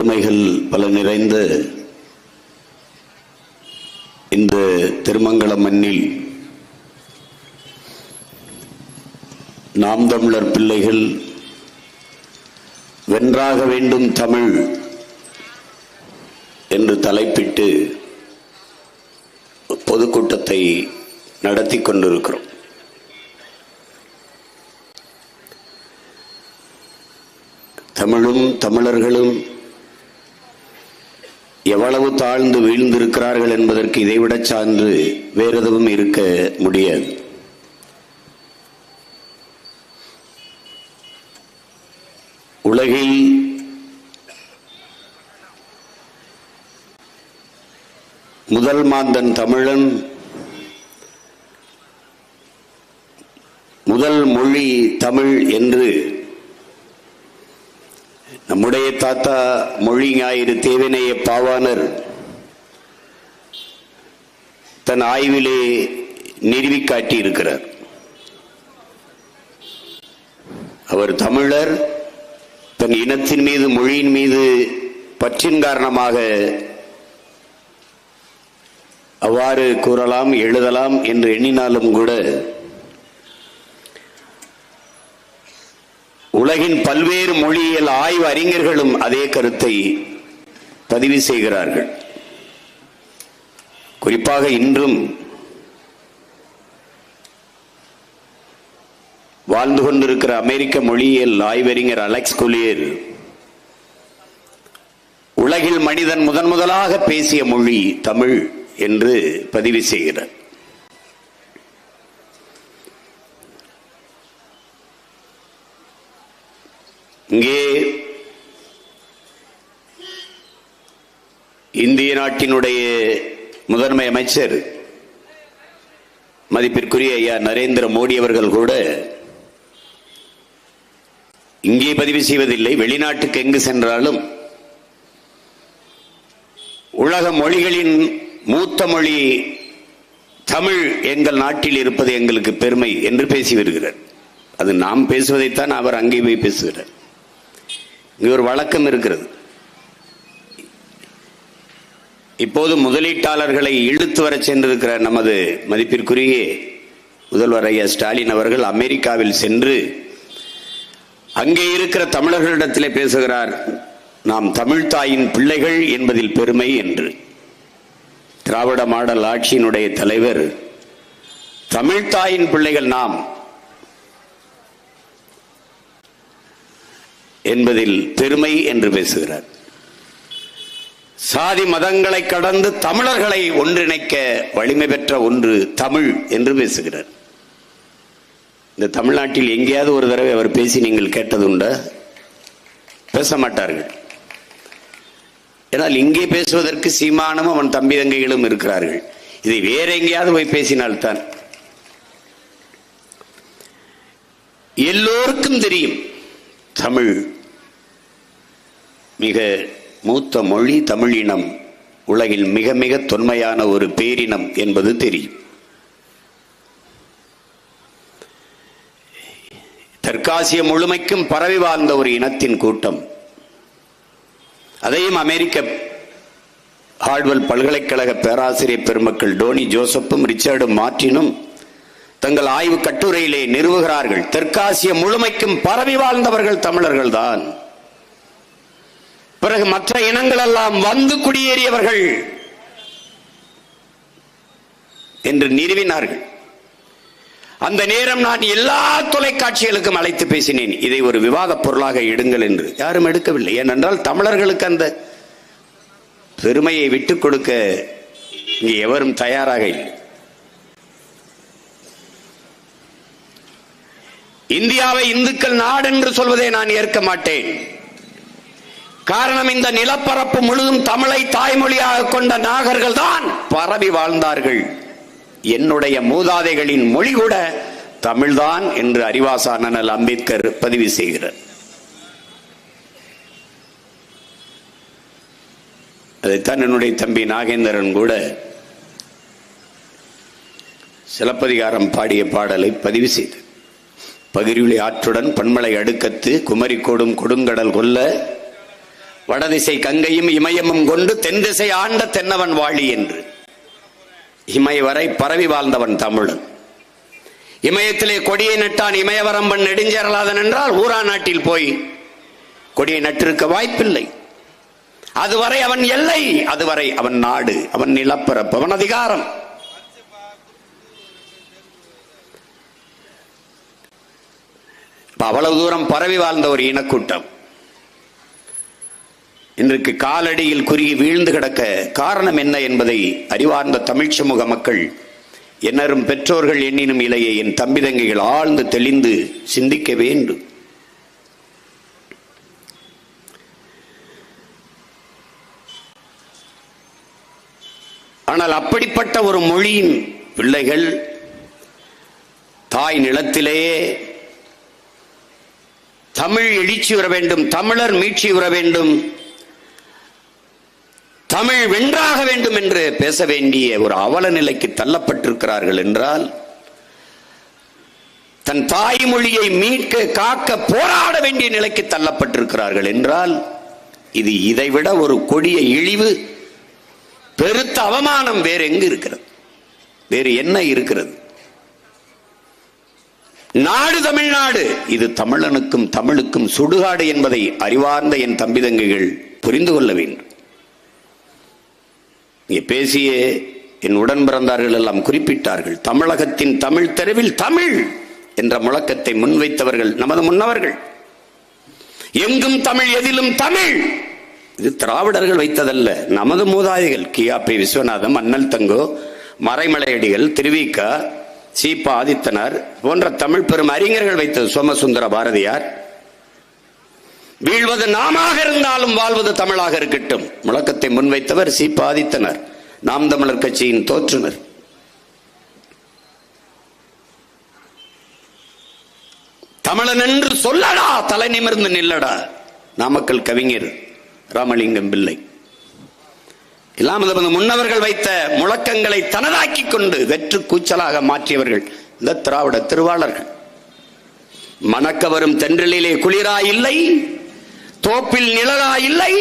பெருமைகள் பல நிறைந்த இந்த திருமங்கல மண்ணில் நாம் தமிழர் பிள்ளைகள் வென்றாக வேண்டும் தமிழ் என்று தலைப்பிட்டு பொதுக்கூட்டத்தை நடத்தி கொண்டிருக்கிறோம். தமிழும் தமிழர்களும் எவ்வளவு தாழ்ந்து வீழ்ந்திருக்கிறார்கள் என்பதற்கு இதைவிட சான்று வேறு எதுவும் இருக்க முடியாது. உலகில் முதல் மாந்தன் தமிழன், முதல் மொழி தமிழ் என்று நம்முடைய தாத்தா மொழி ஞாயிறு தேவனைய பாவாணர் தன் ஆய்விலே நிறுவி காட்டியிருக்கிறார். அவர் தமிழர் தன் இனத்தின் மீது மொழியின் மீது பற்றின் காரணமாக அவ்வாறு கூறலாம் எழுதலாம் என்று எண்ணினாலும் கூட உலகின் பல்வேறு மொழியியல் ஆய்வு அறிஞர்களும் அதே கருத்தை பதிவு செய்கிறார்கள். குறிப்பாக இன்றும் வாழ்ந்து கொண்டிருக்கிற அமெரிக்க மொழியியல் ஆய்வறிஞர் அலெக்ஸ் கொலியர் உலகில் மனிதன் முதலாக பேசிய மொழி தமிழ் என்று பதிவு செய்கிறார். இங்கே இந்திய நாட்டினுடைய முதன்மை அமைச்சர் மதிப்பிற்குரிய ஐயா நரேந்திர மோடி அவர்கள் கூட இங்கே பதிவு செய்வதில்லை, வெளிநாட்டுக்கு எங்கு சென்றாலும் உலக மொழிகளின் மூத்த மொழி தமிழ் எங்கள் நாட்டில் இருப்பது எங்களுக்கு பெருமை என்று பேசி வருகிறார். அது நாம் பேசுவதைத்தான் அவர் அங்கே போய் பேசுகிறார். இங்கே ஒரு வழக்கம் இருக்கிறது. இப்போது முதலீட்டாளர்களை இழுத்து வர சென்றிருக்கிற நமது மதிப்பிற்குரிய முதல்வர் ஐயா ஸ்டாலின் அவர்கள் அமெரிக்காவில் சென்று அங்கே இருக்கிற தமிழர்களிடத்திலே பேசுகிறார். நாம் தமிழ்தாயின் பிள்ளைகள் என்பதில் பெருமை என்று. திராவிட மாடல் ஆட்சியினுடைய தலைவர் தமிழ்தாயின் பிள்ளைகள் நாம் என்பதில் பெருமை என்று பேசுகிறார். சாதி மதங்களை கடந்து தமிழர்களை ஒன்றிணைக்க வலிமை பெற்ற ஒன்று தமிழ் என்று பேசுகிறார். இந்த தமிழ்நாட்டில் எங்கேயாவது ஒரு தடவை அவர் பேசி நீங்கள் கேட்டதுண்டா? பேச மாட்டார்கள். ஏனால் இங்கே பேசுவதற்கு சீமானும் அவன் தம்பி தங்கைகளும் இருக்கிறார்கள். இதை வேற எங்கேயாவது போய் பேசினால்தான். எல்லோருக்கும் தெரியும் தமிழ் மிக மூத்த மொழி, தமிழ் இனம் உலகில் மிக மிக தொன்மையான ஒரு பேரினம் என்பது தெரியும். தெற்காசிய முழுமைக்கும் பரவி வாழ்ந்த ஒரு இனத்தின் கூட்டம். அதையும் அமெரிக்க ஹார்வர்ட் பல்கலைக்கழக பேராசிரியர் பெருமக்கள் டோனி ஜோசப்பும் ரிச்சர்டு மார்டினும் தங்கள் ஆய்வு கட்டுரையிலே நிறுவுகிறார்கள். தெற்காசிய முழுமைக்கும் பரவி வாழ்ந்தவர்கள் தமிழர்கள் தான். பிறகு மற்ற இனங்கள் எல்லாம் வந்து குடியேறியவர்கள் என்று நிறுவினார்கள். அந்த நேரம் நான் எல்லா தொலைக்காட்சிகளுக்கும் அழைத்து பேசினேன், இதை ஒரு விவாத பொருளாக எடுங்கள் என்று. யாரும் எடுக்கவில்லை. ஏனென்றால் தமிழர்களுக்கு அந்த பெருமையை விட்டுக் கொடுக்க இங்கே எவரும் தயாராக இல்லை. இந்தியாவை இந்துக்கள் நாடு என்று சொல்வதை நான் ஏற்க மாட்டேன். காரணம், இந்த நிலப்பரப்பு முழுதும் தமிழை தாய்மொழியாக கொண்ட நாகர்கள் தான் பரவி வாழ்ந்தார்கள். என்னுடைய மூதாதைகளின் மொழி கூட தமிழ்தான் என்று அறிவாசான் அண்ணல் அம்பேத்கர் பதிவு செய்கிறார். அதைத்தான் என்னுடைய தம்பி நாகேந்திரன் கூட சிலப்பதிகாரம் பாடிய பாடலை பதிவு செய்தார். பகிர்விழி ஆற்றுடன் பன்மலை அடுக்கத்து குமரி கோடும் கொடுங்கடல் கொல்ல வடதிசை கங்கையும் இமயமும் கொண்டு தென் திசை ஆண்ட தென்னவன் வாழி என்று இமய வரை பரவி வாழ்ந்தவன் தமிழன். இமயத்திலே கொடியை நட்டான் இமயவரம்பன் நெடுஞ்சேரலாதன் என்றால் ஊரா நாட்டில் போய் கொடியை நட்டிருக்க வாய்ப்பில்லை. அதுவரை அவன் எல்லை, அதுவரை அவன் நாடு, அவன் நிலப்பரப்பு, அவன் அதிகாரம். அவ்வளவு தூரம் பரவி வாழ்ந்த ஒரு இனக்கூட்டம் இன்றைக்கு காலடியில் குறுகி வீழ்ந்து கிடக்க காரணம் என்ன என்பதை அறிவார்ந்த தமிழ் சமூக மக்கள், என்னரும் பெற்றோர்கள் எண்ணினும் இலையை என் தம்பி தங்கைகள் ஆழ்ந்து தெளிந்து சிந்திக்க வேண்டும். ஆனால் அப்படிப்பட்ட ஒரு மொழியின் பிள்ளைகள் தாய் நிலத்திலேயே தமிழ் எழுச்சி வர வேண்டும், தமிழர் மீட்சி வர வேண்டும், தமிழ் வென்றாக வேண்டும் என்று பேச வேண்டிய ஒரு அவல நிலைக்கு தள்ளப்பட்டிருக்கிறார்கள் என்றால், தன் தாய்மொழியை மீட்க காக்க போராட வேண்டிய நிலைக்கு தள்ளப்பட்டிருக்கிறார்கள் என்றால், இது இதைவிட ஒரு கொடிய இழிவு, பெருத்த அவமானம் வேறு எங்கு இருக்கிறது? வேறு என்ன இருக்கிறது? நாடு தமிழ்நாடு, இது தமிழனுக்கும் தமிழுக்கும் சுடுகாடு என்பதை அறிவார்ந்த என் தம்பி தங்கைகள் புரிந்து கொள்ள வேண்டும். இங்கே பேசிய என் உடன் பிறந்தார்கள் எல்லாம் குறிப்பிட்டார்கள். தமிழகத்தின் தமிழ் தெருவில் தமிழ் என்ற முழக்கத்தை முன்வைத்தவர்கள் நமது முன்னவர்கள். எங்கும் தமிழ், எதிலும் தமிழ். இது திராவிடர்கள் வைத்ததல்ல, நமது மூதாதைகள் கியாபி விஸ்வநாதம், அண்ணல் தங்கோ, மறைமலையடிகள், திருவிக்கா, சீபா ஆதித்தனார் போன்ற தமிழ் பெரும் அறிஞர்கள் வைத்தது. சோமசுந்தர பாரதியார், வீழ்வது நாமாக இருந்தாலும் வாழ்வது தமிழாக இருக்கட்டும் முழக்கத்தை முன்வைத்தவர் சீபா ஆதித்தனார், நாம் தமிழர் கட்சியின் தோற்றுனர். தமிழன் என்று சொல்லடா, தலை நிமிர்ந்து நில்லடா, நாமக்கல் கவிஞர் ராமலிங்கம் பிள்ளை. எல்லாம் முன்னவர்கள் வைத்த முழக்கங்களை தனதாக்கி கொண்டு வெற்று கூச்சலாக மாற்றியவர்கள் இந்த திராவிட திருவாளர்கள். மணக்க வரும் தென்றலிலே குளிரா இல்லை, தோப்பில் நிழலா இல்லை,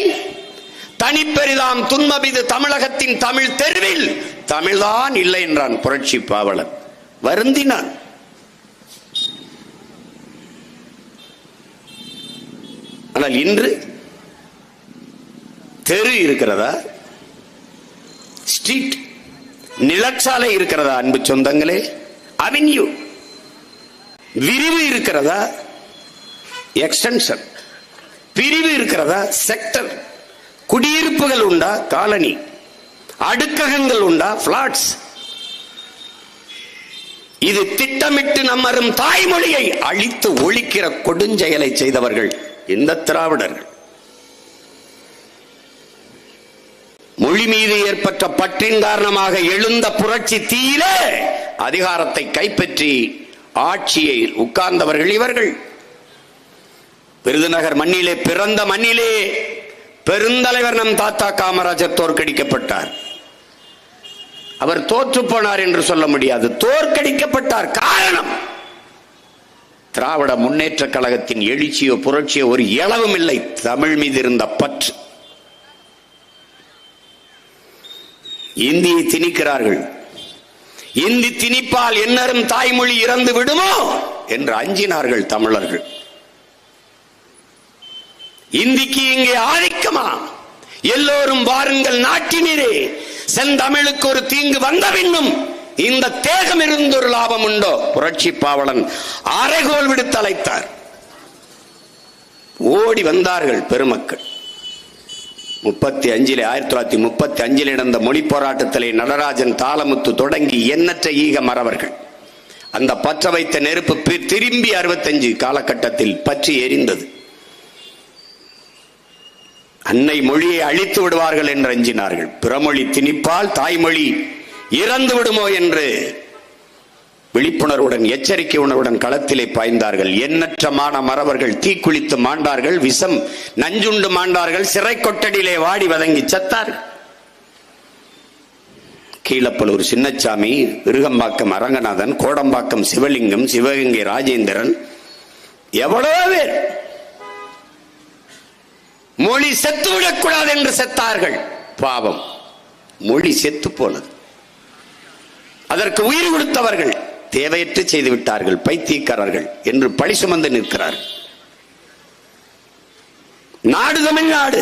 தனிப்பெரிதாம் துன்பமிது தமிழகத்தின் தமிழ் தெருவில் தமிழ்தான் இல்லை என்றான் புரட்சி பாவலன். வருந்தினான். ஆனால் இன்று தெரு இருக்கிறதா? ஸ்ட்ரீட், நிலச்சாலை இருக்கிறதா? அன்பு சொந்தங்களே, அவென்யூ, விரிவு இருக்கிறதா? எக்ஸ்டென்ஷன், பிரிவு இருக்கிறதா? செக்டர், குடியிருப்புகள் உண்டா? காலனி, அடுக்ககங்கள் உண்டா? பிளாட்ஸ். இது திட்டமிட்டு நம்மரும் தாய்மொழியை அழித்து ஒழிக்கிற கொடுஞ்செயலை செய்தவர்கள் இந்த திராவிடர்கள். மொழி மீது ஏற்பட்ட பற்றின் காரணமாக எழுந்த புரட்சி தீயிலே அதிகாரத்தை கைப்பற்றி ஆட்சியை உட்கார்ந்தவர்கள் இவர்கள். விருதுநகர் மண்ணிலே, பிறந்த மண்ணிலே பெருந்தலைவர் நம் தாத்தா காமராஜர் தோற்கடிக்கப்பட்டார். அவர் தோற்று போனார் என்று சொல்ல முடியாது, தோற்கடிக்கப்பட்டார். காரணம், திராவிட முன்னேற்ற கழகத்தின் எழுச்சியோ புரட்சியோ ஒரு இளவும் இல்லை, தமிழ் மீது இருந்த பற்று. இந்தியை திணிக்கிறார்கள். இந்தி திணிப்பால் என்னரும் தாய்மொழி இறந்து விடுமோ என்று அஞ்சினார்கள் தமிழர்கள். இந்திக்கு இங்கே ஆதிக்கமா? எல்லோரும் வாருங்கள் நாட்டினரே, செந்தமிழுக்கு ஒரு தீங்கு வந்த பின்னும் இந்த தேகம் இருந்து ஒரு லாபம் உண்டோ? புரட்சி பாவலன் அறைகோல் விடுத்து அழைத்தார். ஓடி வந்தார்கள் பெருமக்கள். 1935 நடந்த மொழி போராட்டத்திலே நடராஜன், தாளமுத்து தொடங்கி எண்ணற்ற ஈக மறவர்கள். அந்த பற்ற வைத்த நெருப்பு திரும்பி 65 காலகட்டத்தில் பற்றி எரிந்தது. அன்னை மொழியை அழித்து விடுவார்கள் என்று அஞ்சினார்கள். பிறமொழி திணிப்பால் தாய்மொழி இறந்து விடுமோ என்று விழிப்புணர்வுடன், எச்சரிக்கை உணர்வுடன் களத்திலே பாய்ந்தார்கள். எண்ணற்ற மறவர்கள் தீக்குளித்து மாண்டார்கள், விஷம் நஞ்சுண்டு மாண்டார்கள், சிறை கொட்டடியிலே வாடி வதங்கி சத்தார்கள். கீழப்பலூர் சின்னச்சாமி, விருகம்பாக்கம் அரங்கநாதன், கோடம்பாக்கம் சிவலிங்கம், சிவகங்கை ராஜேந்திரன், எவ்வளவோ பேர் மொழி செத்துவிடக் கூடாது என்று செத்தார்கள். பாவம், மொழி செத்து போனது. அதற்கு உயிர் கொடுத்தவர்கள் தேவையற்று செய்து விட்டார்கள், பைத்தியக்காரர்கள் என்று பழி சுமந்து நிற்கிறார்கள். நாடு தமிழ்நாடு,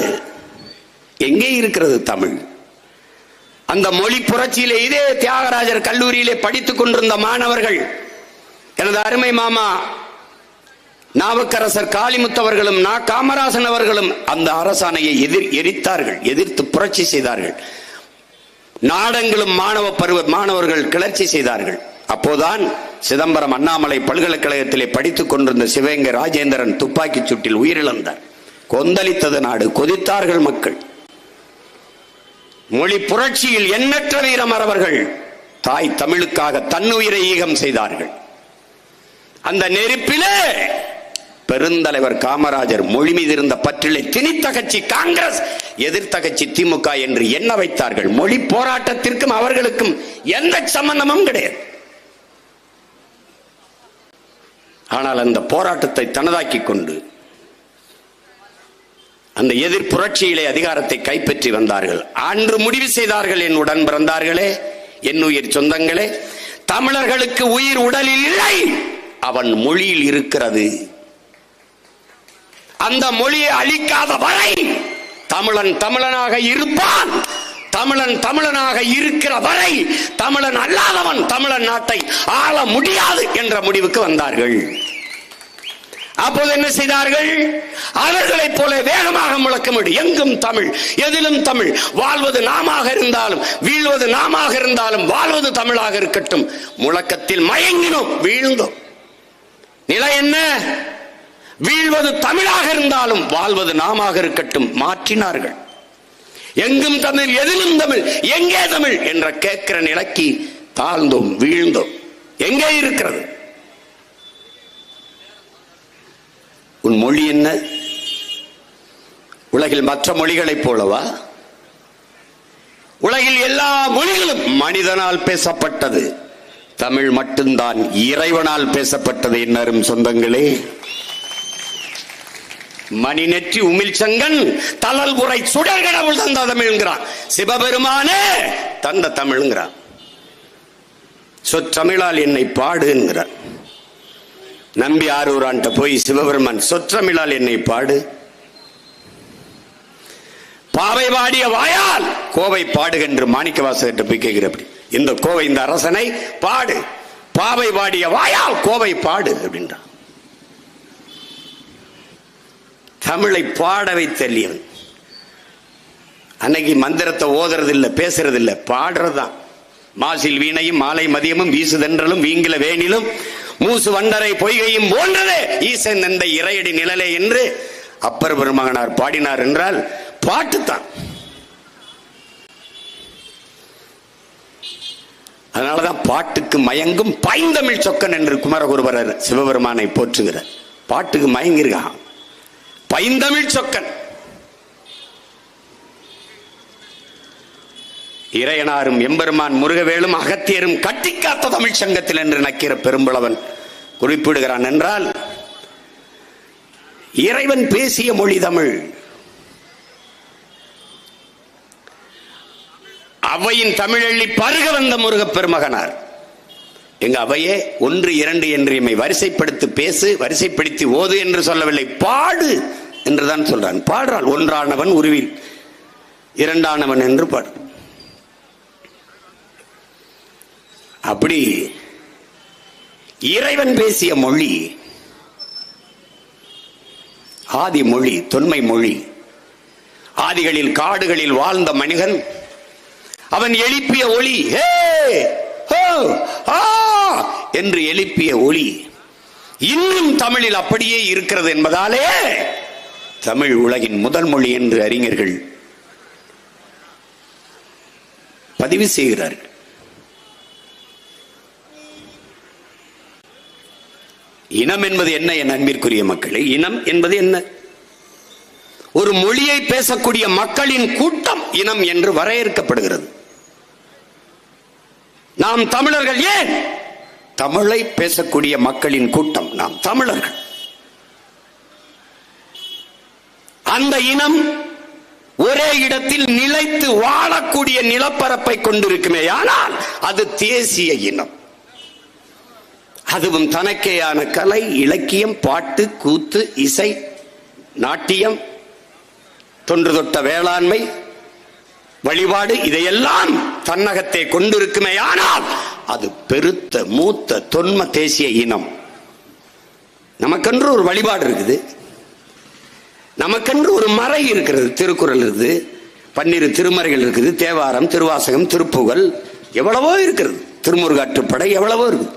எங்கே இருக்கிறது தமிழ்? அந்த மொழி புரட்சியிலே இதே தியாகராஜர் கல்லூரியிலே படித்துக் கொண்டிருந்த மாணவர்கள், எனது அருமை மாமா நாவுக்கரசர் காளிமுத்தவர்களும் காமராசன் அவர்களும் அந்த அரசாணையை எரித்தார்கள், எதிர்த்து புரட்சி செய்தார்கள். நாடெங்கிலும் மாணவர்கள் கிளர்ச்சி செய்தார்கள். அப்போதான் சிதம்பரம் அண்ணாமலை பல்கலைக்கழகத்திலே படித்துக் கொண்டிருந்த சிவகங்கை ராஜேந்திரன் துப்பாக்கி சூட்டில் உயிரிழந்தார். கொந்தளித்தது நாடு, கொதித்தார்கள் மக்கள். மொழி புரட்சியில் எண்ணற்ற வீரமறவர்கள் தாய் தமிழுக்காக தன்னுயிரை ஈகம் செய்தார்கள். அந்த நெருப்பிலே பெருந்தலைவர் காமராஜர் மொழி மீது இருந்த பற்றிலே திணித்த கட்சி காங்கிரஸ், எதிர்த்த கட்சி திமுக என்று எண்ண வைத்தார்கள். மொழி போராட்டத்திற்கும் அவர்களுக்கும் எந்த சம்பந்தமும் கிடையாது. ஆனால் அந்த போராட்டத்தை தனதாக்கிக் கொண்டு அந்த எதிர் புரட்சியிலே அதிகாரத்தை கைப்பற்றி வந்தார்கள். அன்று முடிவு செய்தார்கள், என் உடன் பிறந்தார்களே, என் உயிர் சொந்தங்களே, தமிழர்களுக்கு உயிர் உடலில் இல்லை, அவன் மொழியில் இருக்கிறது. அந்த மொழியை அழிக்காத வரை தமிழன் தமிழனாக இருப்பான். தமிழன் தமிழனாக இருக்கிற வரை தமிழன் அல்லாதவன் தமிழன் நாட்டை ஆள முடியாது என்ற முடிவுக்கு வந்தார்கள். அப்போது என்ன செய்தார்கள்? அவர்களைப் போல வேகமாக முழக்கமிடு, எங்கும் தமிழ், எதிலும் தமிழ், வாழ்வது நாமாக இருந்தாலும் வீழ்வது நாமாக இருந்தாலும் வாழ்வது தமிழாக இருக்கட்டும். முழக்கத்தில் மயங்கினோம், வீழ்ந்தோம். நிலை என்ன? வீழ்வது தமிழாக இருந்தாலும் வாழ்வது நாமாக இருக்கட்டும். மாற்றினார்கள். எங்கும் தமிழ், எதிலும் தமிழ், எங்கே தமிழ் என்ற கேட்கிற நிலைக்கு தாழ்ந்தோம், வீழ்ந்தோம். எங்கே இருக்கிறது உன் மொழி? என்ன உலகில் மற்ற மொழிகளைப் போலவா? உலகில் எல்லா மொழிகளும் மனிதனால் பேசப்பட்டது, தமிழ் மட்டும்தான் இறைவனால் பேசப்பட்டது. என்னரும் சொந்தங்களே, மணி நெற்றி உமிழ் சங்கன் தளல் உரை சுடர் கடவுள் தந்த தமிழ்ங்கிறான். சிவபெருமானே தந்த தமிழ்ங்கிறான். சொற்றமிழால் என்னை பாடுங்கிறான். நம்பி ஆரூரான்ட்ட போய் சிவபெருமான் சொற்றமிழால் என்னை பாடு, பாவை பாடிய வாயால் கோவை பாடுகின்ற மாணிக்கவாசகர்கிட்ட போய் கேட்கிறப்படி, இந்த கோவை, இந்த அரசனை பாடு, பாவை பாடிய வாயால் கோவை பாடு அப்படின்றான். தமிழை பாட வைத்தல்லியவன். அன்னைக்கு மந்திரத்தை ஓதுறது இல்லை, பேசுறது இல்லை, பாடுறதுதான். மாசில் வீணையும் மாலை மதியமும் வீசுதென்றலும் வீங்கில வேணிலும் மூசு வண்டரை பொய்கையும் போன்றதே ஈசன் என்ற இறையடி நிழலே என்று அப்பர் பெருமகனார் பாடினார் என்றால் பாட்டுத்தான். அதனாலதான் பாட்டுக்கு மயங்கும் பைந்தமிழ் சொக்கன் என்று குமரகுருபரர் சிவபெருமானை போற்றுகிறார். பாட்டுக்கு மயங்கிருக்கான் பைந்தமிழ் சொக்கன். இறையனாரும் எம்பெருமான் முருகவேலும் அகத்தியரும் கட்டிக்காத்த தமிழ் சங்கத்தில் என்று நக்கிற பெரும்பளவன் குறிப்பிடுகிறான் என்றால், இறைவன் பேசிய மொழி தமிழ். அவையின் தமிழள்ளி பருக வந்த முருகப் பெருமகனார். எங்க அவையே 1, 2 என்று எம்மை வரிசைப்படுத்தி பேசு, வரிசைப்படுத்தி ஓது என்று சொல்லவில்லை, பாடு என்றுதான் சொல்றான். பாடுறான். ஒன்றானவன் உருவில் இரண்டானவன் என்று பாடு. அப்படி இறைவன் பேசிய மொழி ஆதி மொழி, தொன்மை மொழி. ஆதிகளில் காடுகளில் வாழ்ந்த மனிதன் அவன் எழுப்பிய ஒளி, ஹே ஹோ ஆ என்று எழுப்பிய ஒளி இன்னும் தமிழில் அப்படியே இருக்கிறது என்பதாலே தமிழ் உலகின் முதல் மொழி என்று அறிஞர்கள் பதிவு செய்கிறார்கள். இனம் என்பது என்ன என் அன்பிற்குரிய மக்களே? இனம் என்பது என்ன? ஒரு மொழியை பேசக்கூடிய மக்களின் கூட்டம் இனம் என்று வரையறுக்கப்படுகிறது. நாம் தமிழர்கள். ஏன்? தமிழை பேசக்கூடிய மக்களின் கூட்டம் நாம் தமிழர்கள். அந்த இனம் ஒரே இடத்தில் நிலைத்து வாழக்கூடிய நிலப்பரப்பை கொண்டிருக்குமே, ஆனால் அது தேசிய இனம். அதுவும் தனக்கேயான கலை, இலக்கியம், பாட்டு, கூத்து, இசை, நாட்டியம், தொன்று தொட்ட வேளாண்மை, வழிபாடு, இதையெல்லாம் தன்னகத்தை கொண்டிருக்குமே, ஆனால் அது பெருத்த மூத்த தொன்ம தேசிய இனம். நமக்கென்று ஒரு வழிபாடு இருக்குது, நமக்கென்று ஒரு மறை இருக்கிறது, திருக்குறள் இருக்குது, 12 திருமறைகள் இருக்குது, தேவாரம், திருவாசகம், திருப்புகழ், எவ்வளவோ இருக்கிறது, திருமுருகாற்றுப்படை எவ்வளவோ இருக்குது.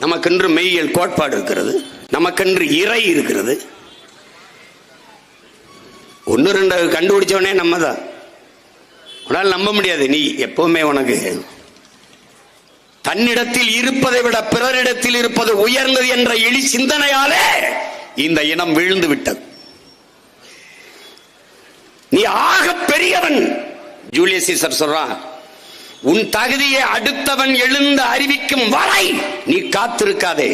நமக்கென்று மெய்யியல் கோட்பாடு இருக்கிறது, நமக்கென்று இறை இருக்கிறது. 1-2 கண்டுபிடிச்சவனே நம்ம தான். உன்னால் நம்ப முடியாது. நீ எப்பவுமே உனக்கு தன்னிடத்தில் இருப்பதை விட பிறரிடத்தில் இருப்பது உயர்ந்தது என்ற எளி சிந்தனையாலே இந்த இனம் விழுந்து விட்டது. நீ ஆக பெரியவன். ஜூலியஸ் சீசர் சொல்றான், உன் தகுதியை அடுத்தவன் எழுந்து அறிவிக்கும் வரை நீ காத்திருக்காதே,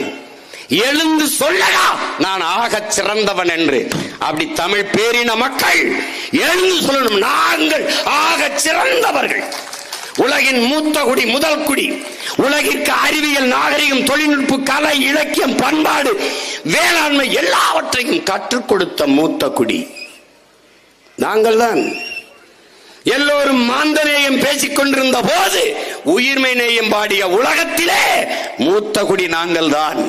எழுந்து சொல்லடா நான் ஆக சிறந்தவன் என்று. அப்படி தமிழ் பேரின மக்கள் எழுந்து சொல்லணும், நாங்கள் ஆக சிறந்தவர்கள், உலகின் மூத்த குடி, முதல் குடி, உலகிற்கு அறிவியல், நாகரிகம், தொழில்நுட்ப, கலை, இலக்கியம், பண்பாடு, வேளாண்மை எல்லாவற்றையும் கற்றுக் கொடுத்த மூத்த குடி நாங்கள் தான். எல்லோரும் மாந்தநேயம் பேசிக் கொண்டிருந்த போது உயிர்மை நேயம் பாடிய உலகத்திலே மூத்த குடி நாங்கள் தான்.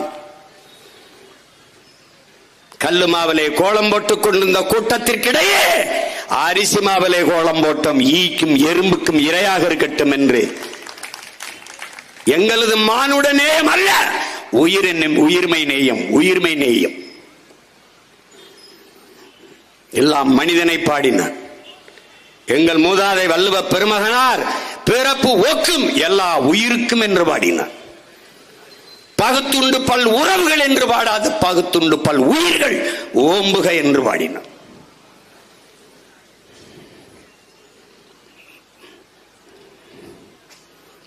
கல்லு மாவிலே கோலம் போட்டுக் கொண்டிருந்த கூட்டத்திற்கிடையே அரிசி மாவிலே கோலம் போட்டோம், ஈக்கும் எறும்புக்கும் இரையாக இருக்கட்டும் என்று. எங்களது மானுட நேயம் அல்ல, உயிர்மை நேயம், உயிர்மை நேயம். எல்லாம் மனிதனை பாடினார். எங்கள் மூதாதை வள்ளுவ பெருமகனார் பிறப்பு ஒக்கும் எல்லா உயிருக்கும் என்று பாடினார். பகுத்துண்டு பல் உறவுகள் என்று பாடாது, பகுத்துண்டு பல் உயிர்கள் ஓம்புக என்று பாடினார்.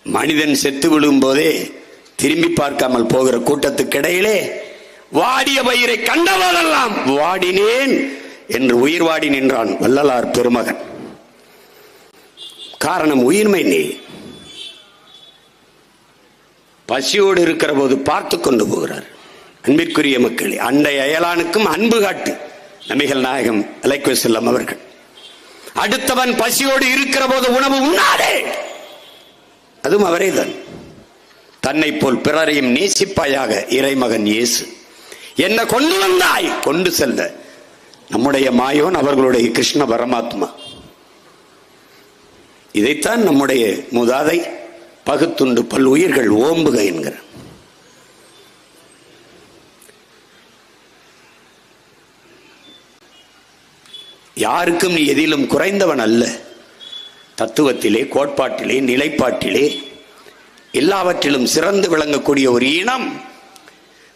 மனிதன் செத்து விழும் போதே திரும்பி பார்க்காமல் போகிற கூட்டத்துக்கிடையிலே வாடிய பயிரை கண்டவரெல்லாம் வாடினேன் என்று உயிர் வாடி நின்றான் வள்ளலார் பெருமகன். காரணம் உயிர்மை நேயம். பசியோடு இருக்கிற போது பார்த்து கொண்டு போகிறார். அன்பிற்குரிய மக்களே, அண்டை அயலானுக்கும் அன்பு காட்டு நபிகள் நாயகம் அலைஹி வஸல்லம் அவர்கள். அடுத்தவன் பசியோடு இருக்கிற போது உணவு உண்ணாதே, அதுவும் அவரே தான். தன்னை போல் பிறரையும் நேசிப்பாயாக இறைமகன் இயேசு. என்ன கொண்டு வந்தாய், கொண்டு செல்ல நம்முடைய மாயோன், அவர்களுடைய கிருஷ்ண பரமாத்மா. இதைத்தான் நம்முடைய மூதாதை பகுத்துண்டு பல் உயிர்கள் ஓம்புக என்கிற. யாருக்கும் நீ எதிலும் குறைந்தவன் அல்ல. தத்துவத்திலே, கோட்பாட்டிலே, நிலைப்பாட்டிலே எல்லாவற்றிலும் சிறந்து விளங்கக்கூடிய ஒரு இனம்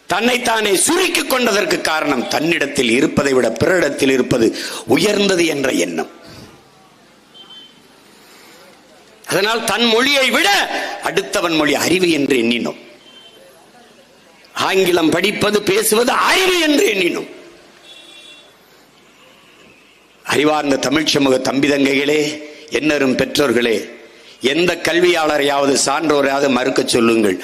தன்னைத்தானே சுருக்கிக் கொண்டதற்கு காரணம் தன்னிடத்தில் இருப்பதை விட பிறரிடத்தில் இருப்பது உயர்ந்தது என்ற எண்ணம். அதனால் தன் மொழியை விட அடுத்தவன் மொழி அறிவு என்று எண்ணினோம். ஆங்கிலம் படிப்பது, பேசுவது அறிவு என்று எண்ணினோம். அறிவார்ந்த தமிழ் சமூக தம்பி தங்கைகளே, என்னரும் பெற்றோர்களே, எந்த கல்வியாளரையாவது சான்றோரையாவது மறுக்க சொல்லுங்கள்.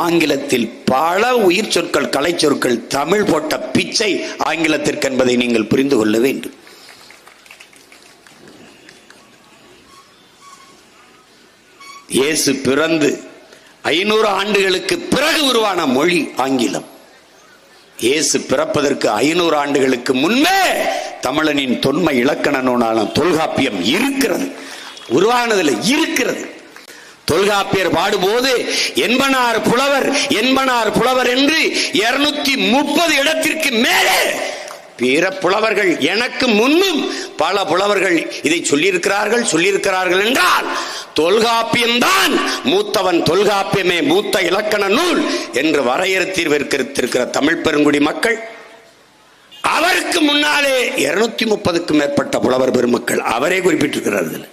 ஆங்கிலத்தில் பல உயிர் சொற்கள், கலை சொற்கள் தமிழ் போட்ட பிச்சை ஆங்கிலத்திற்கு என்பதை நீங்கள் புரிந்து கொள்ள வேண்டும். இயேசு பிறந்து 500 ஆண்டுகளுக்கு பிறகு உருவான மொழி ஆங்கிலம். இயேசு பிறப்பதற்கு 500 ஆண்டுகளுக்கு முன்பே தமிழனின் தொன்மை இலக்கண நூலான தொல்காப்பியம் இருக்கிறது. உருவானதில் இருக்கிறது. தொல்காப்பியர் பாடும்போது என்பனார் புலவர் என்று 230 இடத்திற்கு மேலே பிற புலவர்கள், எனக்கு முன்னும் பல புலவர்கள் இதை சொல்லியிருக்கிறார்கள் என்றால் தொல்காப்பியம்தான் மூத்தவன், தொல்காப்பியமே மூத்த இலக்கண நூல் என்று வரையறுத்திருக்கிற தமிழ் பெருங்குடி மக்கள், அவருக்கு முன்னாலே 230க்கும் மேற்பட்ட புலவர் பெருமக்கள் அவரே குறிப்பிட்டிருக்கிறார்கள்.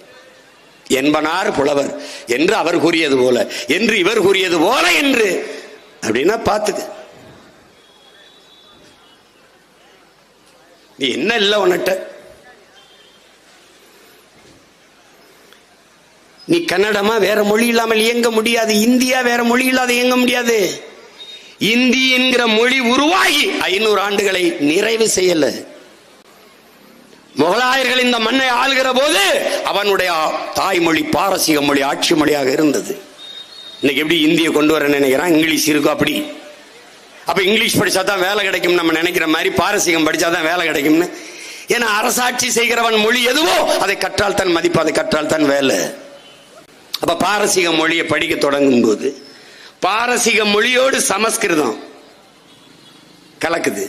என்பனார் புலவர் என்று அவர் கூறியது போல, என்று இவர் கூறியது போல என்று. அப்படின்னா பார்த்துக்க, நீ என்ன இல்லை உன்னிட்ட? நீ கன்னடமா வேற மொழி இல்லாமல் இயங்க முடியாது. இந்தியா வேற மொழி இல்லாத இயங்க முடியாது. இந்தி என்கிற மொழி உருவாகி 500 ஆண்டுகளை நிறைவு செய்யல. முகலாயர்கள் இந்த மண்ணை ஆளுகிற போது அவனுடைய தாய்மொழி பாரசீக மொழி ஆட்சி மொழியாக இருந்தது. இன்னைக்கு எப்படி இந்தியை கொண்டு வர நினைக்கிறான், இங்கிலீஷ் இருக்கும் அப்படி. அப்ப இங்கிலீஷ் படிச்சா தான் வேலை கிடைக்கும் நம்ம நினைக்கிற மாதிரி பாரசீகம் படிச்சாதான் வேலை கிடைக்கும்னு. ஏன்னா அரசாட்சி செய்கிறவன் மொழி எதுவோ அதை கற்றால் தான் மதிப்பு, அதை கற்றால் தான் வேலை. அப்ப பாரசீக மொழியை படிக்க தொடங்கும் போது பாரசீக மொழியோடு சமஸ்கிருதம் கலக்குது.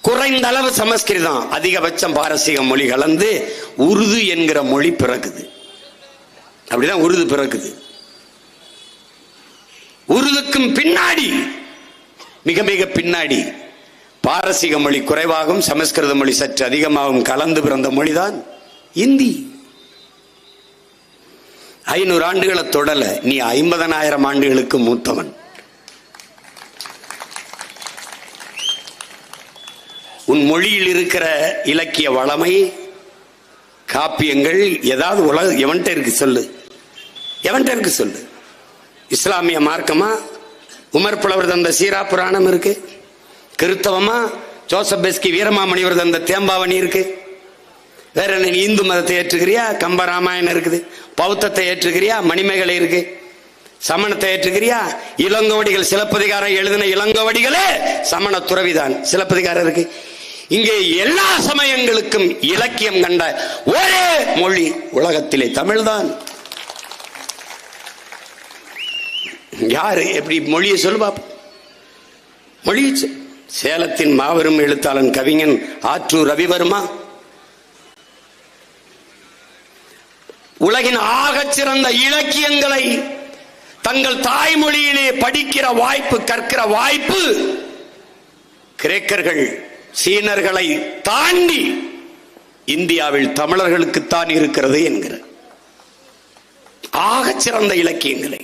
குறைந்த அளவு சமஸ்கிருதம், அதிகபட்சம் பாரசீக மொழி கலந்து உருது என்கிற மொழி பிறக்குது. அப்படிதான் உருது பிறக்குது. உருதுக்கும் பின்னாடி, மிக மிக பின்னாடி, பாரசீக மொழி குறைவாகவும் சமஸ்கிருத மொழி சற்று அதிகமாகவும் கலந்து பிறந்த மொழிதான் இந்தி. 500 ஆண்டுகளை தொடல. நீ 50,000 ஆண்டுகளுக்கு மூத்தவன். உன் மொழியில் இருக்கிற இலக்கிய வளமை, காப்பியங்கள் ஏதாவது எவன்கிட்ட இருக்கு சொல்லு, எவன்கிட்ட இருக்கு சொல்லு. இஸ்லாமிய மார்க்கமா உமர் புலவர் தந்த சீரா புராணம் இருக்கு. கிறிஸ்தவமா ஜோசப் பெஸ்கி வீரமாமணிவர் தந்த தேம்பாவணி இருக்கு. வேற என்ன, இந்து மதத்தை ஏற்றுக்கிறியா? கம்ப ராமாயணம் இருக்குது. பௌத்தத்தை ஏற்றுக்கிறியா? மணிமேகலை இருக்கு. சமணத்தை ஏற்றுக்கிறியா? இளங்கோவடிகள் சிலப்பதிகாரம் எழுதின இளங்கோவடிகளே சமண துறவிதான். சிலப்பதிகாரம் இருக்கு. இங்கே எல்லா சமயங்களுக்கும் இலக்கியம் கண்ட ஒரே மொழி உலகத்திலே தமிழ்தான். யாரு எப்படி மொழியை சொல்லு பாப்போம். மொழி சேலத்தின் மாபெரும் எழுத்தாளன் கவிஞன் ஆற்றூர் ரவிவர்மா உலகின் ஆகச் சிறந்த இலக்கியங்களை தங்கள் தாய்மொழியிலே படிக்கிற வாய்ப்பு, கற்கிற வாய்ப்பு கிரேக்கர்கள் சீனர்களை தாண்டி இந்தியாவில் தமிழர்களுக்குத்தான் இருக்கிறது என்கிற ஆகச் சிறந்த இலக்கியங்களை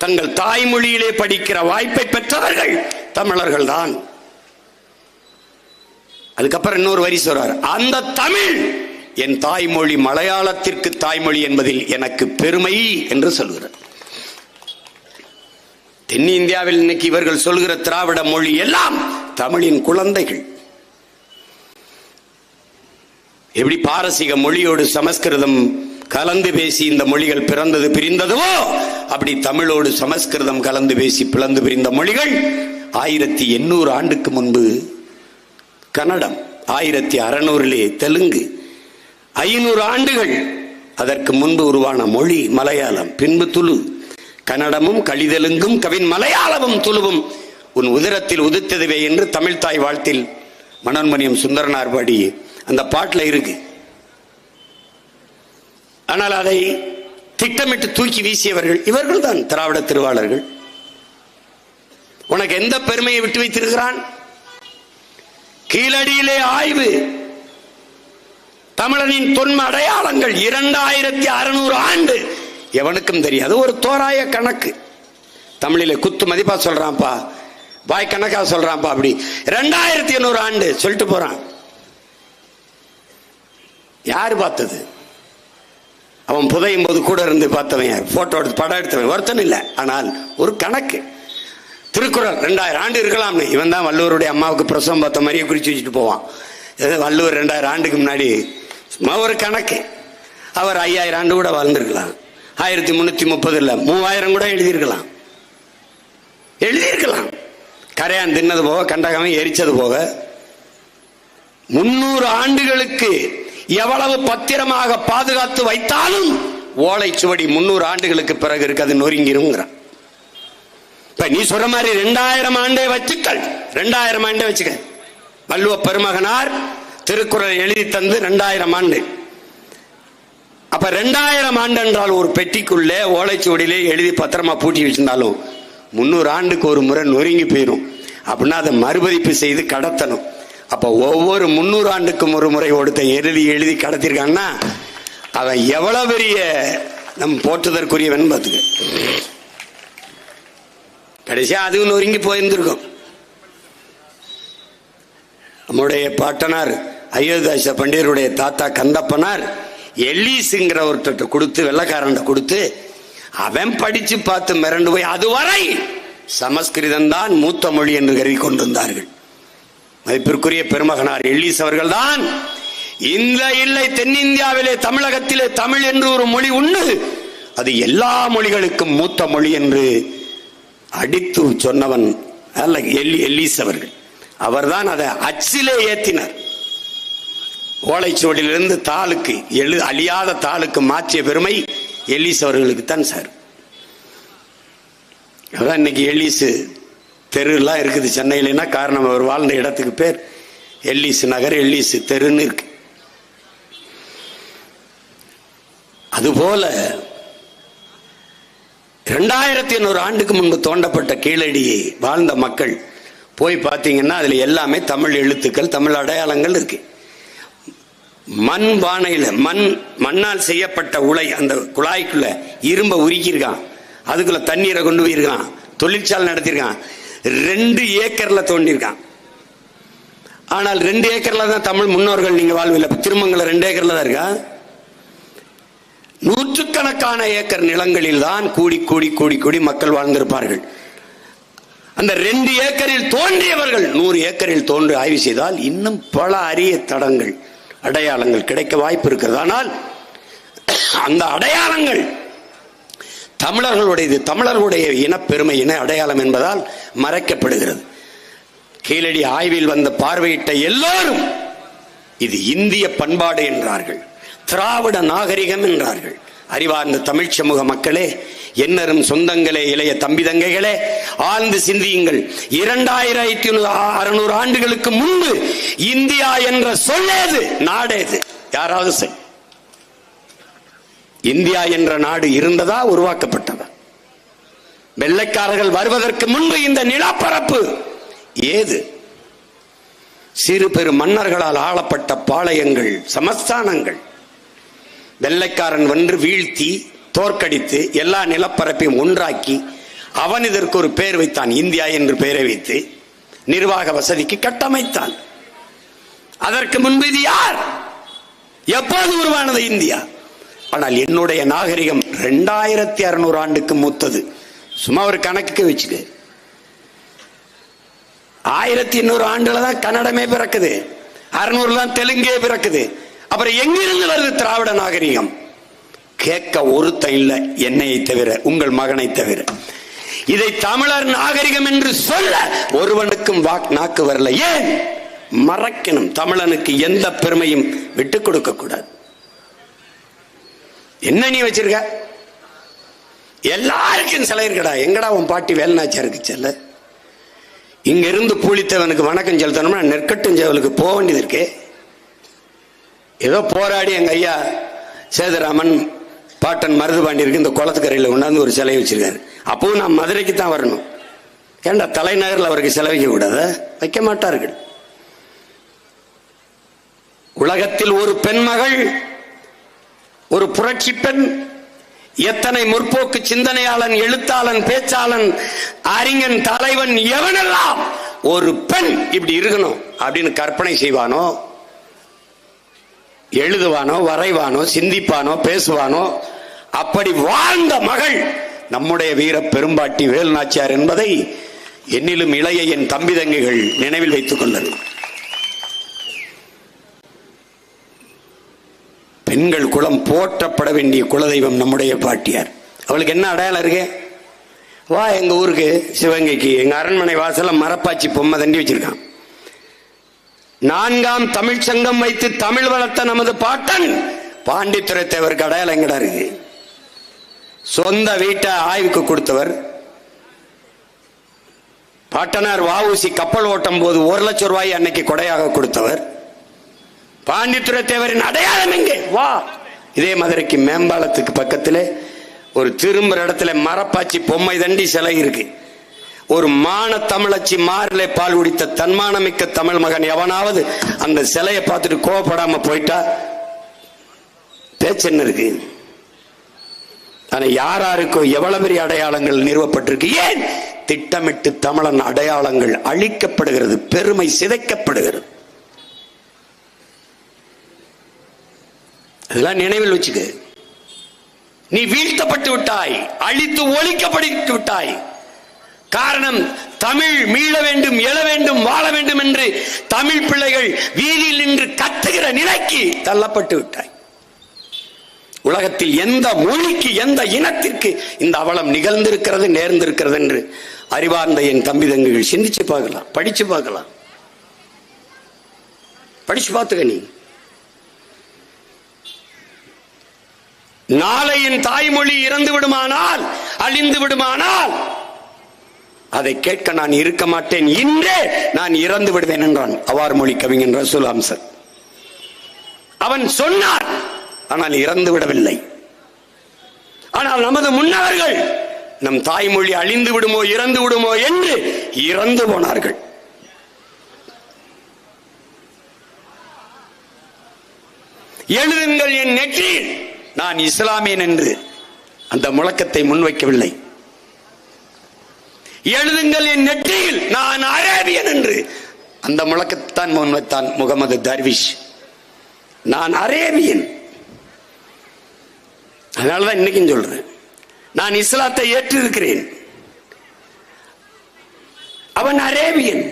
தங்கள் தாய்மொழியிலே படிக்கிற வாய்ப்பை பெற்றவர்கள் தமிழர்கள் தான். அதுக்கப்புறம் இன்னொரு வரி சொல்றார், அந்த தமிழ் என் தாய்மொழி மலையாளத்திற்கு தாய்மொழி என்பதில் எனக்கு பெருமை என்று சொல்கிறார். தென்னிந்தியாவில் இன்னைக்கு இவர்கள் சொல்கிற திராவிட மொழி எல்லாம் தமிழின் குழந்தைகள். எப்படி பாரசீக மொழியோடு சமஸ்கிருதம் கலந்து பேசி இந்த மொழிகள் பிறந்தது பிரிந்ததுவோ, அப்படி தமிழோடு சமஸ்கிருதம் கலந்து பேசி பிளந்து பிரிந்த மொழிகள். 1800 ஆண்டுக்கு முன்பு கன்னடம், 1600 தெலுங்கு, 500 ஆண்டுகள் அதற்கு முன்பு உருவான மொழி மலையாளம், பின்பு துளு. கன்னடமும் கலிதெலுங்கும் கவின் மலையாளமும் துளுவும் உன் உதிரத்தில் உதித்ததுவே என்று தமிழ் தாய் வாழ்த்தில் மனோன்மணியம் சுந்தரனார் பாடி அந்த பாட்டில் இருக்கு. ஆனால் அதை திட்டமிட்டு தூக்கி வீசியவர்கள் இவர்கள் தான் திராவிட திருவாளர்கள். உனக்கு எந்த பெருமையை விட்டு வைத்திருக்கிறான்? கீழடியிலே ஆய்வு, தமிழனின் தொன்ம அடையாளங்கள் 2600 ஆண்டு எவனுக்கும் தெரியாது. ஒரு தோராய கணக்கு தமிழில குத்து மதிப்பா சொல்றான்ப்பா, வாய் கணக்கா சொல்றான்ப்பா. அப்படி 2800 ஆண்டு சொல்லிட்டு போறான். யாரு பார்த்தது? அவன் புதையும் போது கூட இருந்து பார்த்தவன், போட்டோ எடுத்து படம் எடுத்தவன் ஒருத்தன் இல்லை. ஆனால் ஒரு கணக்கு. திருக்குறள் 2000 ஆண்டு இருக்கலாம்னு இவன் தான் வள்ளுவருடைய அம்மாவுக்கு பிரசவம் பார்த்த மாதிரியே குறிச்சு வச்சுட்டு போவான். வள்ளுவர் 2000 ஆண்டுக்கு முன்னாடி ஒரு கணக்கு. அவர் 5000 ஆண்டு கூட வாழ்ந்திருக்கலாம். 1330 இல்ல 3000 கூட எழுதியிருக்கலாம். கரையான் தின்னது போக, கண்டகமே எரிச்சது போக 300 ஆண்டுகளுக்கு எவ்வளவு பத்திரமாக பாதுகாத்து வைத்தாலும் ஓலைச்சுவடி 300 ஆண்டுகளுக்கு பிறகு இருக்கு, அது நொறுங்கிருங்கிறான். இப்ப நீ சொல்ற மாதிரி 2000 ஆண்டே வச்சுக்கள், 2000 ஆண்டே வச்சுக்க. வள்ளுவ பெருமகனார் திருக்குறள் எழுதி தந்து 2000 ஆண்டு. அப்ப 2000 ஆண்டு என்றால் ஒரு பெட்டிக்குள்ளே ஓலைச்சுவடியிலே எழுதி பத்திரமா பூட்டி வச்சிருந்தாலும் 300 ஆண்டுக்கு ஒரு முறை நொறுங்கி போயிடும். அப்படின்னா அதை மறுபதிப்பு செய்து கடத்தணும். அப்ப ஒவ்வொரு 300 ஆண்டுக்கும் ஒரு முறை ஒருத்த எழுதி கடத்திருக்காங்கன்னா அவன் எவ்வளவு பெரிய நம் போற்றுதற்குரியவன் பார்த்துக்க. கடைசியா அதுவும் நொறுங்கி போயிருந்திருக்கும். நம்முடைய பாட்டனார் அயோத்தியாச பண்டிதருடைய தாத்தா கந்தப்பனார் எல்லீஸுங்கிற ஒருத்தட்ட கொடுத்து, வெள்ளக்காரன் கொடுத்து, அவன் படிச்சு பார்த்து மிரண்டு போய் அதுவரை சமஸ்கிருதம் தான் மூத்த மொழி என்று கருதி கொண்டிருந்தார்கள். மதிப்பிற்குரிய பெருமகனார் எல்லீஸ் அவர்கள் தான் இல்லை தென்னிந்தியாவிலே தமிழகத்திலே தமிழ் என்று ஒரு மொழி உண்டு, அது எல்லா மொழிகளுக்கும் மூத்த மொழி என்று அடித்து சொன்னவன் அல்ல எல்லீஸ் அவர்கள். அவர்தான் அதை அச்சிலே ஏத்தினார். ஓலைச்சுவடியிலிருந்து தாளுக்கு அழியாத தாளுக்கு மாற்றிய பெருமை எல்லீஸ் அவர்களுக்கு தான் சார். அதான் இன்னைக்கு எல்லீஸ் தெருலாம் இருக்குது சென்னையிலன்னா காரணம் அவர் வாழ்ந்த இடத்துக்கு பேர் எல்லீஸ் நகர், எல்லீஸ் தெருன்னு இருக்கு. அதுபோல 2800 ஆண்டுக்கு முன்பு தோண்டப்பட்ட கீழடியை வாழ்ந்த மக்கள் போய் பார்த்தீங்கன்னா அதுல எல்லாமே தமிழ் எழுத்துக்கள், தமிழ் அடையாளங்கள் இருக்கு. மண் பானையில மண்ணால் செய்யப்பட்ட உலை, அந்த குழாய்க்குள்ள இரும்ப உருக்கியிருக்கான், அதுக்குள்ள தண்ணீரை கொண்டு போயிருக்கான், தொழிற்சாலை நடத்திருக்கான். 2 ஏக்கர்ல தோண்டியிருக்கான். ஆனால் 2 ஏக்கர்ல தான் தமிழ் முன்னோர்கள் நீங்க வாழ்வில்லை. திருமங்கலம் 2 ஏக்கர்ல தான் இருக்கா. நூற்றுக்கணக்கான ஏக்கர் நிலங்களில் தான் கூடி கூடி கூடி கூடி மக்கள் வாழ்ந்திருப்பார்கள். அந்த 2 ஏக்கரில் தோன்றியவர்கள் 100 ஏக்கரில் தோன்றி ஆய்வு செய்தால் இன்னும் பல அரிய தடங்கள், அடையாளங்கள் கிடைக்க வாய்ப்பு இருக்கிறது. ஆனால் அந்த அடையாளங்கள் தமிழர்களுடையது, தமிழர்களுடைய இனப்பெருமை, இன அடையாளம் என்பதால் மறைக்கப்படுகிறது. கீழடி ஆய்வில் வந்த பார்வையிட்ட எல்லோரும் இது இந்திய பண்பாடு என்றார்கள், திராவிட நாகரிகம் என்றார்கள். அறிவார்ந்த தமிழ் சமூக மக்களே, என்னரும் சொந்தங்களே, இளைய தம்பி தங்கைகளே, ஆழ்ந்து சிந்தியுங்கள். 2600 ஆண்டுகளுக்கு முன்பு இந்தியா என்ற சொல்லேது, நாடேது? யாராவது இந்தியா என்ற நாடு இருந்ததா, உருவாக்கப்பட்டதா? வெள்ளைக்காரர்கள் வருவதற்கு முன்பு இந்த நிலப்பரப்பு ஏது? சிறு பெரு மன்னர்களால் ஆளப்பட்ட பாளையங்கள், சமஸ்தானங்கள். வெள்ளைக்காரன் வென்று வீழ்த்தி தோற்கடித்து எல்லா நிலப்பரப்பையும் ஒன்றாக்கி அவன் இதற்கு ஒரு பெயர் வைத்தான், இந்தியா என்று பெயரை வைத்து நிர்வாக வசதிக்கு கட்டமைத்தான். அதற்கு முன்பு இது யார்? எப்போது உருவானது இந்தியா? ஆனால் என்னுடைய நாகரிகம் 2600 ஆண்டுக்கு மூத்தது. சும்மா ஒரு கணக்குக்கு வச்சுக்க. 1800 ஆண்டுல தான் கன்னடமே பிறக்குது, 600 தான் தெலுங்கே பிறக்குது. அப்புறம் எங்கிருந்து வருது திராவிட நாகரிகம்? கேட்க ஒருத்தன் இல்ல, என்னையை தவிர, உங்கள் மகனை தவிர. இதை தமிழர் நாகரிகம் என்று சொல்ல ஒருவனுக்கும் நாக்கு வரல. ஏன்? மறக்கணும். தமிழனுக்கு எந்த பெருமையும் விட்டுக் கொடுக்க கூடாது. என்ன நீ வச்சிருக்க? எல்லாருக்கும் சிலை இருக்கடா. எங்கடா உன் பாட்டி வேலுநாச்சியாருக்கு செல்ல? இங்க இருந்து பூலித்தவனுக்கு வணக்கம் செலுத்தணும்னா நெற்கட்டுஞ்சேவலுக்கு போக வேண்டியது இருக்கே. ஏதோ போராடி எங்க ஐயா சேதுராமன் பாட்டன் மருதுபாண்டியருக்கு இந்த குளத்துக்கரையில் கொண்டாந்து ஒரு சிலை வச்சிருக்காரு. அப்பவும் நான் மதுரைக்கு தான் வரணும். ஏண்டா தலைநகரில் அவருக்கு சிலை வைக்க கூடாத? வைக்க மாட்டார்கள். உலகத்தில் ஒரு பெண்மகள், ஒரு புரட்சி பெண், எத்தனை முற்போக்கு சிந்தனையாளன், எழுத்தாளன், பேச்சாளன், அறிஞன், தலைவன், எவனெல்லாம் ஒரு பெண் இப்படி இருக்கணும் அப்படின்னு கற்பனை செய்வானோ, எழுதுவானோ, வரைவானோ, சிந்திப்பானோ, பேசுவானோ, அப்படி வாழ்ந்த மகள் நம்முடைய வீர பெரும்பாட்டி வேலுநாச்சியார் என்பதை என்னிலும் இளைய என் தம்பி தங்கைகள் நினைவில் வைத்துக் கொள்ளணும். பெண்கள் குலம் போற்றப்பட வேண்டிய குலதெய்வம் நம்முடைய பாட்டியார். அவளுக்கு என்ன அடையாளம் இருக்கு? வா எங்க ஊருக்கு சிவகங்கைக்கு, எங்க அரண்மனை வாசல மரப்பாச்சி பொம்மை தண்டி வச்சிருக்கான். 4ஆம் தமிழ் சங்கம் வைத்து தமிழ் வளர்த்த நமது பாட்டன் பாண்டித்துரை தேவருக்கு அடையாளம் எங்கடா இருக்கு? சொந்த வீட்டை ஆய்வுக்கு கொடுத்தவர். பாட்டனார் வஉசி கப்பல் ஓட்டும் போது 1 லட்சம் ரூபாய் அன்னைக்கு கொடையாக கொடுத்தவர். பாண்டித்துரை தேவரின் அடையாளம் எங்கே? வா. இதே மதுரைக்கு மேம்பாலத்துக்கு பக்கத்திலே ஒரு திரும்புற இடத்துல மரப்பாச்சி பொம்மை தண்டி சிலை இருக்கு. ஒரு மான தமிழச்சி மாறிலே பால் குடித்த தன்மானமிக்க தமிழ் மகன் எவனாவது அந்த சிலையை பார்த்துட்டு கோவப்படாம போயிட்டா பேச்சு என்ன இருக்கு? ஆனா யாராருக்கோ எவ்வளவு பெரிய அடையாளங்கள் நிறுவப்பட்டிருக்கு. ஏன்? திட்டமிட்டு தமிழன் அடையாளங்கள் அழிக்கப்படுகிறது, பெருமை சிதைக்கப்படுகிறது. அதெல்லாம் நினைவில் வச்சுக்க. நீ வீழ்த்தப்பட்டு விட்டாய், அழித்து ஒழிக்கப்பட்டு விட்டாய். காரணம், தமிழ் மீள வேண்டும், எழ வேண்டும், வாழ வேண்டும் என்று தமிழ் பிள்ளைகள் வீதியில் நின்று கத்துகிற நிலைக்கு தள்ளப்பட்டு விட்டாய். உலகத்தில் எந்த மொழிக்கு, எந்த இனத்திற்கு இந்த அவலம் நிகழ்ந்திருக்கிறது, நேர்ந்திருக்கிறது என்று அறிவார்ந்த என் தம்பி தங்கைகள் சிந்திச்சு பார்க்கலாம், படிச்சு பார்க்கலாம். படிச்சு பார்த்துக்க. நீ நாளை என் தாய்மொழி இறந்து விடுமானால், அழிந்து விடுமானால் அதை கேட்க நான் இருக்க மாட்டேன், இன்றே நான் இறந்து விடுவேன் என்றான் அவார் மொழி கவிஞன் ரசூல் அம்சர். அவன் சொன்னான், ஆனால் இறந்து விடவில்லை. ஆனால் நமது முன்னவர்கள் நம் தாய்மொழி அழிந்து விடுமோ, இறந்து விடுமோ என்று இறந்து போனார்கள். எழுதுங்கள் என் நெற்றியில் நான் இஸ்லாமியன் என்று அந்த முழக்கத்தை முன்வைக்கவில்லை. எழுதுங்கள் என் நெற்றியில் நான் அரேபியன் என்று அந்த முழக்கத்தான் முன்வைத்தான் முகமது தர்விஷ். நான் அரேபியன். அதனாலதான் இன்னைக்கும் சொல்றேன், நான் இஸ்லாத்தை ஏற்றிருக்கிறேன். அவன் அரேபியன்,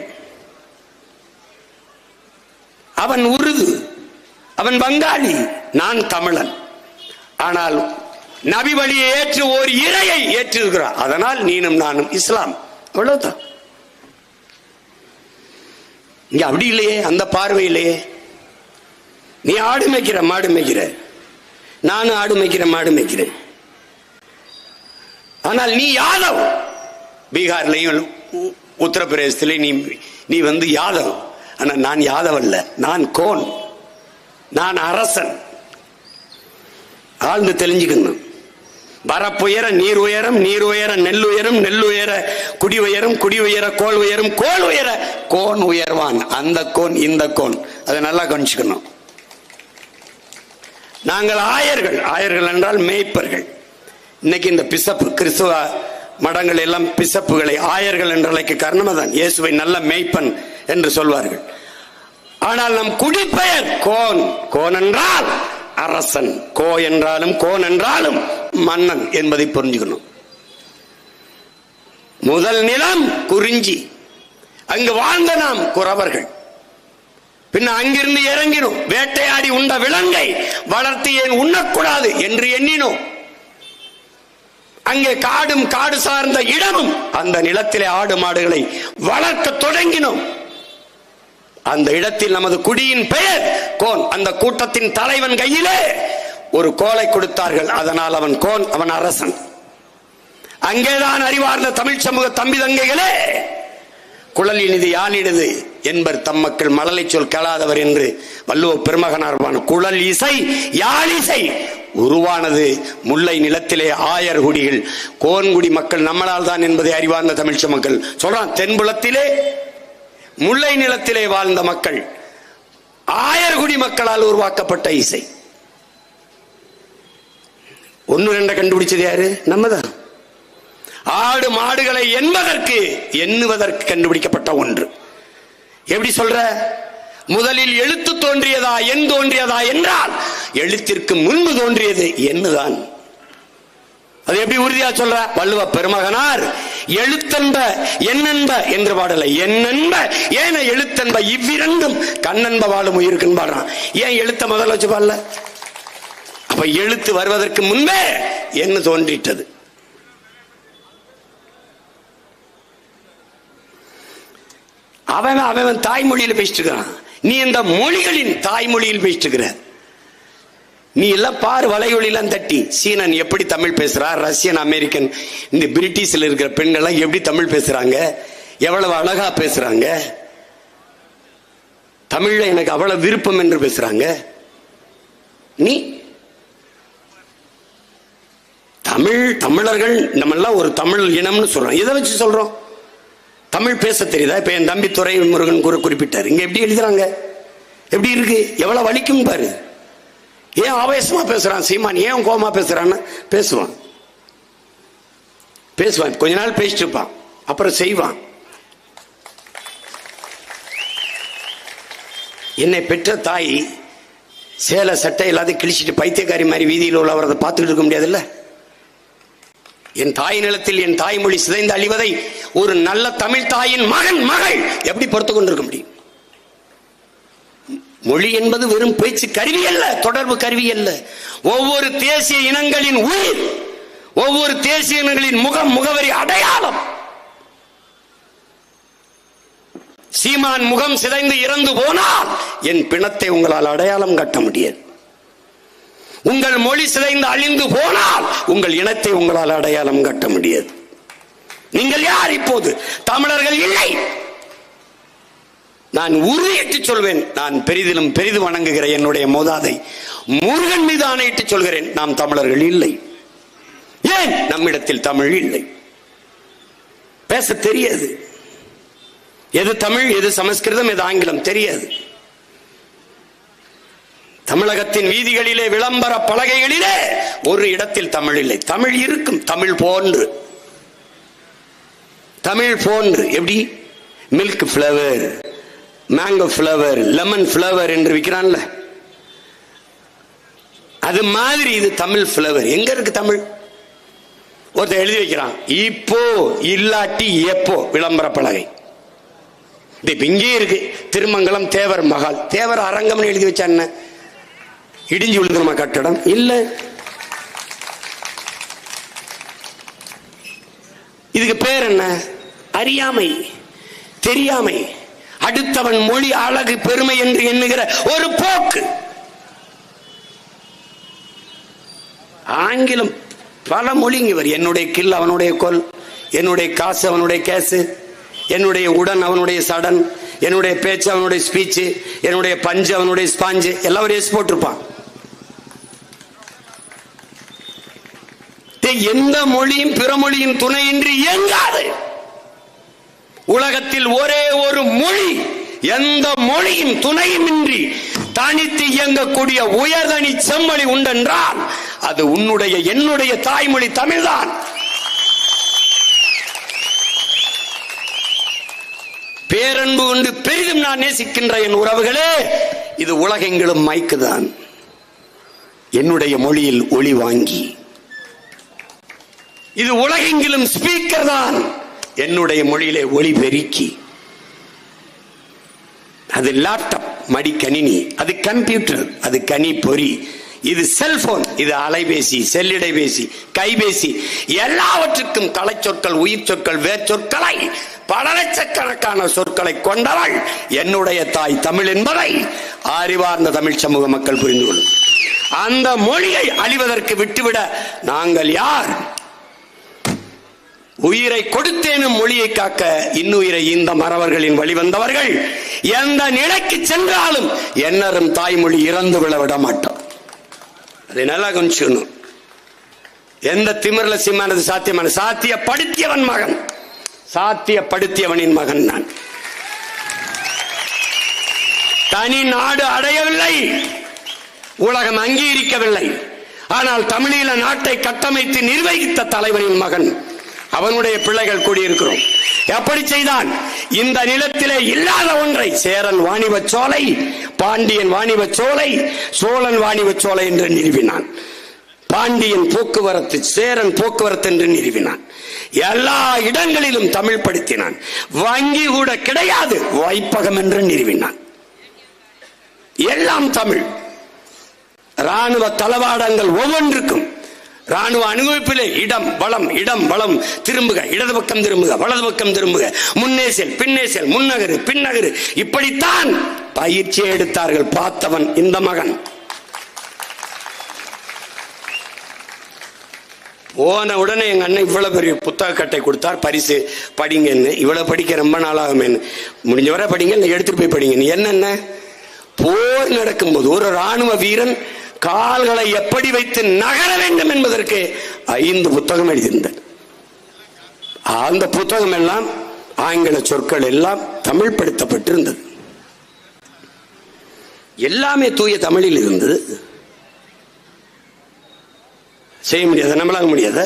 அவன் உருது, அவன் வங்காளி, நான் தமிழன். ஆனால் நபி வழியை ஏற்று ஒரு இறையை ஏற்றிருக்கிறார். அதனால் நீனும் நானும் இஸ்லாம். அவ்வளவுதான். இங்க அப்படி இல்லையே, அந்த பார்வையிலேயே. நீ ஆடு மேய்க்கிற, மாடு மேய்க்கிற, நானும் ஆடு மேய்க்கிற, மாடு மேய்க்கிறேன். ஆனால் நீ யாதவ். பீகார்லையும் உத்தரப்பிரதேசத்திலையும் நீ வந்து யாதவ். ஆனால் நான் யாதவ் அல்ல, நான் கோன், நான் அரசன். ஆழ்ந்து தெளிஞ்சுக்கணும். வரப்புயர நீர் உயரம், நீர் உயர நெல் உயரம், நெல் உயர குடி உயரம், குடி உயர கோல் உயரம், கோல் உயர கோன் உயர்வான். அந்த கோன் இந்த கோன், அதை நல்லா கவனிச்சுக்கணும். நாங்கள் ஆயர்கள். ஆயர்கள் என்றால் மேய்ப்பர்கள். இன்னைக்கு இந்த பிசப்பு கிறிஸ்துவ மடங்கள் எல்லாம் பிசப்புகளை ஆயர்கள் என்று அழைக்க காரணம் தான். இயேசுவை நல்ல மேய்ப்பன் என்று சொல்வார்கள். ஆனால் நம் குடிப்பெயர் கோன். கோன் என்றால் அரசன், கோ என்றாலும் கோன் என்றாலும் மன்னன் என்பதை புரிஞ்சுக்கணும். முதல் நிலம் குறிஞ்சி, அங்கு வாழ்ந்த நாம் குறவர்கள். பின்ன அங்கிருந்து இறங்கினோம். வேட்டையாடி உண்ட விலங்கை வளர்த்து ஏன் உண்ணக்கூடாது என்று எண்ணினோம். அங்கே காடும் காடு சார்ந்த இடமும் அந்த நிலத்திலே ஆடு மாடுகளை வளர்க்க தொடங்கினோம். அந்த இடத்தில் நமது குடியின் பெயர் கோன். அந்த கூட்டத்தின் தலைவன் கையிலே ஒரு கோலை கொடுத்தார்கள். அதனால் அவன் கோன், அவன் அரசன். அங்கேதான் அறிவார்ந்த தமிழ் சமூக தம்பி தங்கைகளே, குழல் இனிது யாழிடுது என்பர் தம் மக்கள் மழலை சொல் கேளாதவர் என்று வள்ளுவ பெருமகனார் குழல் இசை யாழிசை உருவானது முல்லை நிலத்திலே ஆயர் குடிகள், கோன்குடி மக்கள் நம்மளால் தான் என்பதை அறிவார்ந்த தமிழ்ச்ச மக்கள் சொல்றான். தென்புலத்திலே முல்லை நிலத்திலே வாழ்ந்த மக்கள், ஆயர்குடி மக்களால் உருவாக்கப்பட்ட இசை. ஒன்னு ரெண்ட கண்டுபிடிச்சது யாரு? நம்மதான். ஆடு மாடுகளை எண்ணுவதற்கு கண்டுபிடிக்கப்பட்ட ஒன்று. எப்படி சொல்ற? முதலில் எழுத்து தோன்றியதா எண் தோன்றியதா என்றால் எழுத்திற்கு முன்பு தோன்றியது எண்ணுதான். அது எப்படி உறுதியா சொல்ற? வள்ளுவ பெருமகனார் எழுத்தன்ப எண்ணன்ப என்று பாடலை. எண்ணன்ப ஏன எழுத்தன்ப இவ்விரண்டும் கண்ணன்ப வாழும் உயிருக்குன்னு பாடுறான். ஏன் எழுத்த முதல்ல வச்சு பாடல? அப்ப எழுத்து வருவதற்கு முன்பே என்ன தோன்றிட்டது. அவன் தாய்மொழியில் பேசிட்டு இருக்கிறான். நீ இந்த மொழிகளின் தாய்மொழியில் பேசிட்டு இருக்கிற. நீ எல்லாம் பாரு, வலையொலியெல்லாம் தட்டி சீனன் எப்படி தமிழ் பேசுறா, ரஷ்யன், அமெரிக்கன், இந்த பிரிட்டிஷ்ல இருக்கிற பெண்கள் எப்படி தமிழ் பேசுறாங்க, எவ்வளவு அழகா பேசுறாங்க, தமிழ்ல எனக்கு அவ்வளவு விருப்பம் என்று பேசுறாங்க. நீ தமிழர்கள் நம்மெல்லாம் ஒரு தமிழ் இனம்னு சொல்றோம். எதை வச்சு சொல்றோம்? தமிழ் பேச தெரியுதா? இப்ப என் தம்பி துரை முருகன் குறிப்பிட்டார். இங்க எப்படி எழுதுறாங்க, எப்படி இருக்கு, எவ்வளவு வலிக்கும் பாரு. ஏன் ஆவேசமா பேசுறான் சீமான், ஏன் கோமா பேசுறான்னு பேசுவான். கொஞ்ச நாள் பேசிட்டு இருப்பான், அப்புறம் செய்வான். என்னை பெற்ற தாய் சேலை சட்டை எல்லாத்தையும் கிழிச்சிட்டு பைத்தியக்காரி மாதிரி வீதியில் உள்ளவரதை பார்த்துட்டு இருக்க முடியாதுல்ல. என் தாய் நிலத்தில் என் தாய்மொழி சிதைந்து அழிவதை ஒரு நல்ல தமிழ் தாயின் மகன் மகள் எப்படி பொறுத்து கொண்டிருக்க முடியும்? மொழி என்பது வெறும் பேச்சு கருவி அல்ல, தொடர்பு கருவி அல்ல. ஒவ்வொரு தேசிய இனங்களின் உயிர், ஒவ்வொரு தேசிய இனங்களின் முகம், முகவரி, அடையாளம். சீமான் முகம் சிதைந்து இறந்து போனால் என் பிணத்தை உங்களால் அடையாளம் காட்ட முடியாது. உங்கள் மொழி சிதைந்து அழிந்து போனால் உங்கள் இனத்தை உங்களால் அடையாளம் காட்ட முடியாது. நீங்கள் யார்? இப்போது தமிழர்கள் இல்லை. நான் உறுதியிட்டு சொல்வேன், நான் பெரிதிலும் பெரிது வணங்குகிற என்னுடைய மூதாதை முருகன் மீது ஆணையிட்டு சொல்கிறேன், நாம் தமிழர்கள் இல்லை. ஏன்? நம்மிடத்தில் தமிழ் இல்லை. பேச தெரியாது. எது தமிழ், எது சமஸ்கிருதம், எது ஆங்கிலம் தெரியாது. தமிழகத்தின் வீதிகளிலே, விளம்பர பலகைகளிலே ஒரு இடத்தில் தமிழ் இல்லை. தமிழ் இருக்கும், தமிழ் போன்று. தமிழ் போன்று எப்படி? Milk flower, mango flower, lemon flower என்று விற்கிறான்ல, அது மாதிரி இது தமிழ் ஃபிளவர். எங்க இருக்கு தமிழ்? ஒருத்தர் எழுதி வைக்கிறான், இப்போ இல்லாட்டி எப்போ விளம்பர பலகை. இங்கே இருக்கு, திருமங்கலம் தேவர் மகால். தேவர் அரங்கம்னு எழுதி வச்சா என்ன? இடிஞ்சு விழுந்துருமா கட்டடம்? இல்ல. இதுக்கு பேர் என்ன? அறியாமை, தெரியாமை, அடுத்தவன் மொழி அழகு பெருமை என்று எண்ணுகிற ஒரு போக்கு. ஆங்கிலம் பல மொழிங்க வரும். என்னுடைய கில் அவனுடைய கொல், என்னுடைய காசு அவனுடைய கேசு, என்னுடைய உடன் அவனுடைய சடன், என்னுடைய பேச்சு அவனுடைய ஸ்பீச்சு, என்னுடைய பஞ்சு அவனுடைய ஸ்பாஞ்சு, எல்லாம் ஒரு எஸ் போட்டிருப்பான். எந்த மொழியும் பிற மொழியின் துணையின்றி இயங்காது. உலகத்தில் ஒரே ஒரு மொழி, எந்த மொழியின் துணையுமின்றி தனித்து இயங்கக்கூடிய உயர்தனி செம்மொழி உண்டென்றால் அது உன்னுடைய என்னுடைய தாய்மொழி தமிழ்தான். பேரன்பு கொண்டு பெரிதும் நான் நேசிக்கின்ற என் உறவுகளே, இது உலகெங்கிலும் மைக்குதான். என்னுடைய மொழியில் ஒளி வாங்கி, இது உலகெங்கிலும் ஸ்பீக்கர் தான். என்னுடைய மொழியிலே ஒளி பெருக்கி, அது லேப்டாப், மடிக்கணினி, அது கம்ப்யூட்டர், அது கனி பொறி, இது செல்போன், இது அலைபேசி, செல்லிடைபேசி, கைபேசி, எல்லாவற்றுக்கும் கலை சொற்கள், உயிர் சொற்கள், வேர் சொற்களை, பல லட்சக்கணக்கான சொற்களை கொண்டவள் என்னுடைய தாய் தமிழ் என்பதை அறிவார்ந்த தமிழ் சமூக மக்கள் புரிந்து கொள்ளும். அந்த மொழியை அழிவதற்கு விட்டுவிட நாங்கள் யார்? உயிரை கொடுத்தேனும் மொழியை காக்க இன்னுயிரை இந்த மறவர்களின் வழிவந்தவர்கள் எந்த நிலைக்கு சென்றாலும் என்னரும் தாய்மொழி இறந்து விட மாட்டோம். அதை நல்லா கொஞ்சம். எந்த திமிர்ல சிம்மானது சாத்தியமான? சாத்தியப்படுத்தியவன் மகன், சாத்தியப்படுத்தியவனின் மகன் நான். தனி நாடு அடையவில்லை, உலகம் அங்கீகரிக்கவில்லை. ஆனால் தமிழீழ நாட்டை கட்டமைத்து நிர்வகித்த தலைவனின் மகன், அவனுடைய பிள்ளைகள் கூடியிருக்கிறோம். எப்படி செய்தான்? இந்த நிலத்திலே இல்லாத ஒன்றை சேரன் வாணிப சோலை, பாண்டியன் வாணிப சோலை, சோழன் வாணிப சோலை என்று நிறுவினான். பாண்டியன் போக்குவரத்து, சேரன் போக்குவரத்து என்று நிறுவினான். எல்லா இடங்களிலும் தமிழ் படுத்தினான். வங்கி கூட கிடையாது, வைப்பகம் என்று நிறுவினான். எல்லாம் தமிழ். ராணுவ தளவாடங்கள் ஒவ்வொன்றுக்கும் ராணுவ அனுபவிப்பிலே இடம் வளம், இடம் வளம், திரும்புக, இடது பக்கம் திரும்புக, வலது பக்கம் திரும்புக, முன்னே செல், பின்னே செல், முன்னகரு, பின்னகரு, இப்படித்தான் பயிற்சியை எடுத்தார்கள். பார்த்தவன் இந்த மகன். போன உடனே எங்க அண்ணன் இவ்வளவு பெரிய புத்தக கட்டை கொடுத்தார், பரிசு படிங்கன்னு. இவ்வளவு படிக்க ரொம்ப நாளாகும், முடிஞ்ச வரை படிங்க, எடுத்துட்டு போய் படிங்க. என்னென்ன போர் நடக்கும்போது ஒரு ராணுவ வீரன் கால்களை எப்படி வைத்து நகர வேண்டும் என்பதற்கு 5 புத்தகம் எழுதியிருந்தேன். அந்த புத்தகம் எல்லாம் ஆங்கில சொற்கள் எல்லாம் தமிழ் படுத்தப்பட்டிருந்தது. எல்லாமே தூய தமிழில் இருந்தது. செய்ய முடியாத, நம்மளால முடியாத.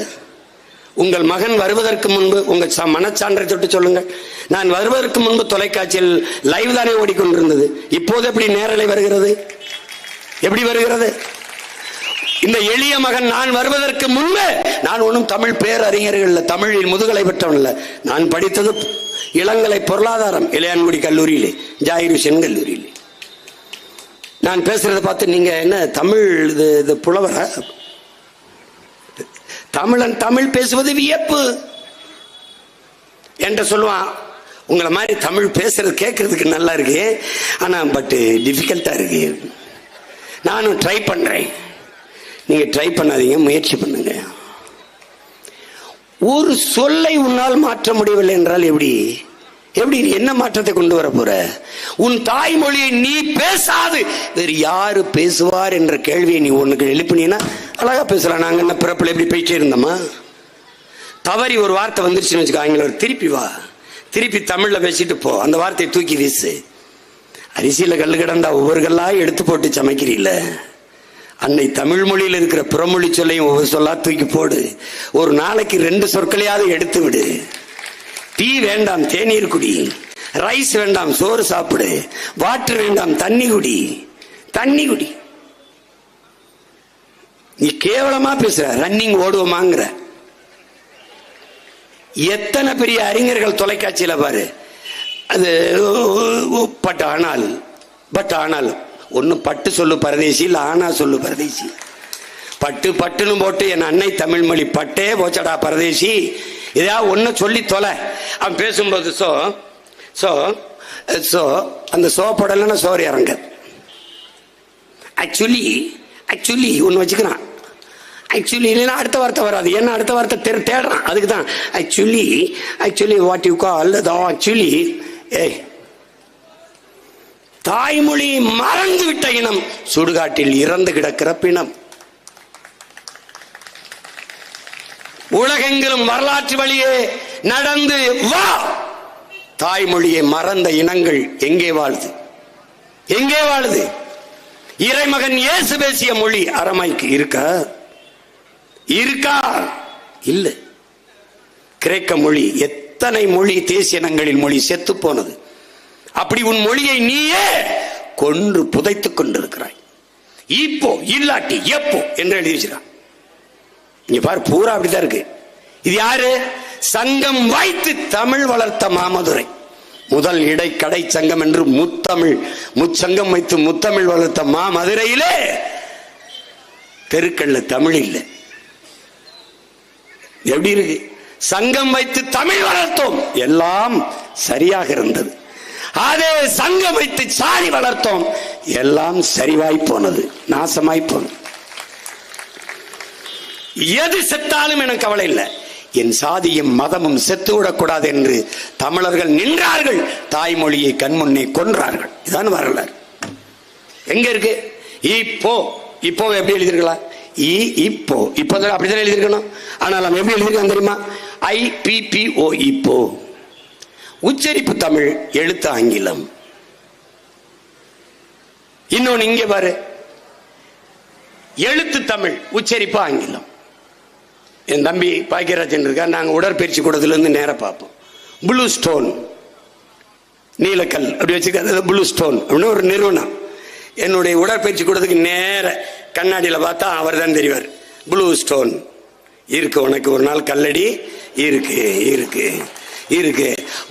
உங்கள் மகன் வருவதற்கு முன்பு உங்கள் மனச்சான்றை தொட்டு சொல்லுங்கள். நான் வருவதற்கு முன்பு தொலைக்காட்சியில் லைவ் தானே ஓடிக்கொண்டிருந்தது. இப்போது எப்படி நேரலை வருகிறது? எப்படி வருகிறது? இந்த எளிய மகன் நான் வருவதற்கு முன்பே, நான் ஒன்றும் தமிழ் பேரறிஞர்கள் இல்லை, தமிழில் முதுகலை பெற்றவன் இல்லை. நான் படித்தது இளங்கலை பொருளாதாரம் இளையான்குடி கல்லூரியிலே, ஜாகிர் ஹுசேன் கல்லூரியிலே. நான் பேசுறதை பார்த்து நீங்க என்ன தமிழ் இது புலவரா? தமிழன் தமிழ் பேசுவது வியப்பு என்று சொல்லுவான். உங்களை மாதிரி தமிழ் பேசுறது கேட்கறதுக்கு நல்லா இருக்கு, ஆனா பட் டிஃபிகல்ட்டா இருக்கு. நானும் ட்ரை பண்றேன், நீங்க ட்ரை பண்ணாதீங்க, முயற்சி பண்ணுங்க. ஒரு சொல்லை உன்னால் மாற்ற முடியவில்லை என்றால் எப்படி எப்படி என்ன மாற்றத்தை கொண்டு வர போற? உன் தாய்மொழியை நீ பேசாது வேறு யாரு பேசுவார் என்ற கேள்வியை நீ உனக்கு எழுப்பினீன்னா அழகா பேசலாம். நாங்க என்ன பிறப்புல எப்படி போயிட்டே இருந்தோமா? தவறி ஒரு வார்த்தை வந்துருச்சுன்னு வச்சுக்கோ, ஆங்கிலம் திருப்பி வா, திருப்பி தமிழ்ல பேசிட்டு போ, அந்த வார்த்தையை தூக்கி வீசு. அரிசியில கல்லு கிடந்தா ஒவ்வொரு கல்லா எடுத்து போட்டு சமைக்கிறீல்ல, அன்னை தமிழ் மொழியில் இருக்கிற புறமொழி சொல்லையும் ஒவ்வொரு சொல்லா தூக்கி போடு. ஒரு நாளைக்கு 2 சொற்களையாவது எடுத்து விடு. டீ வேண்டாம் தேநீர் குடி, ரைஸ் வேண்டாம் சோறு சாப்பிடு, வாட்டர் வேண்டாம் தண்ணி குடி, தண்ணி குடி. நீ கேவலமா பேசுற, ரன்னிங் ஓடுவோமாங்கிற. எத்தனை பெரிய அறிஞர்கள் தொலைக்காட்சியில பாரு, அது பட் ஆனால் ஒன்னு பட்டு சொல்லு பரதேசி, இல்ல ஆனா சொல்லு பரதேசி. பட்டு பட்டுன்னு போட்டு என் அன்னை தமிழ் மொழி பட்டே போச்சடா பரதேசி, ஏதாவது ஒன்னு சொல்லி தொலை. அவன் பேசும்போது சோ சோ சோ அந்த சோ போடலன்னா சோறு இறங்க. ஆக்சுவலி ஒன்னு வச்சுக்கிறான். ஆக்சுவலி இல்லைன்னா அடுத்த வார்த்தை வராது, ஏன்னா அடுத்த வார்த்தை தேடுறான். அதுக்கு தான் actually what you call actually. தாய்மொழி மறந்து விட்ட இனம் சுடுகாட்டில் இறந்து கிடக்கிற பிணம். உலகெங்கிலும் வரலாற்று வழியே நடந்து வா. தாய்மொழியை மறந்த இனங்கள் எங்கே வாழுது? எங்கே வாழுது? இறைமகன் இயேசு பேசிய மொழி அரமைக்கு இருக்கா? இல்ல. கிரேக்க மொழி, எத்தனை மொழி தேசிய இனங்களின் மொழி செத்து போனது. அப்படி உன் மொழியை நீயே கொன்று புதைத்துக் கொண்டிருக்கிறாய். இப்போ இல்லாட்டி எப்போ என்று எழுதி வச்சிருக்கான். இங்க பாரு, பூரா அப்படிதான் இருக்கு. இது யாரு? சங்கம் வைத்து தமிழ் வளர்த்த மாமதுரை. முதல் இடைக்கடை சங்கம் என்று முச்சங்கம் வைத்து முத்தமிழ் வளர்த்த மாமதுரையிலே தெருக்கள்ல தமிழ் இல்லை. எப்படி இருக்கு? சங்கம் வைத்து தமிழ் வளர்த்தோம், எல்லாம் சரியாக இருந்தது. அதே சங்கம் வைத்து சாதி வளர்த்தோம், எல்லாம் சரிவாய் போனது, நாசமாய் போனது. எது செத்தாலும் எனக்கு கவலை இல்லை, என் சாதியும் மதமும் செத்துவிடக்கூடாது என்று தமிழர்கள் நின்றார்கள். தாய்மொழியை கண்முன்னே கொன்றார்கள். இதான் வரலாறு. எங்க இருக்கு? இப்போ எப்படி எழுதிருக்கலாம்? இப்போதான் அப்படிதான் எழுதிருக்கணும். ஆனால் நம்ம எப்படி எழுதிருக்கோம் தெரியுமா? IPPO. இப்போ உச்சரிப்பு தமிழ், எழுத்து ஆங்கிலம். இன்னொன்னு இங்கே பாரு, எழுத்து தமிழ், உச்சரிப்பு ஆங்கிலம். என் தம்பி பாக்கியராஜன் இருக்கா, நாங்கள் உடற்பயிற்சி கூடத்துல இருந்து நேரம் பார்ப்போம். ப்ளூ ஸ்டோன், நீலக்கல் அப்படி வச்சுக்கிறது. ப்ளூ ஸ்டோன் அப்படின்னு ஒரு நிறுவனம். என்னுடைய உடற்பயிற்சி கூடத்துக்கு நேர கண்ணாடியில் பார்த்தா அவர் தான் தெரிவார். ப்ளூ ஸ்டோன் இருக்கு, உனக்கு ஒரு நாள் கல்லடி இருக்கு.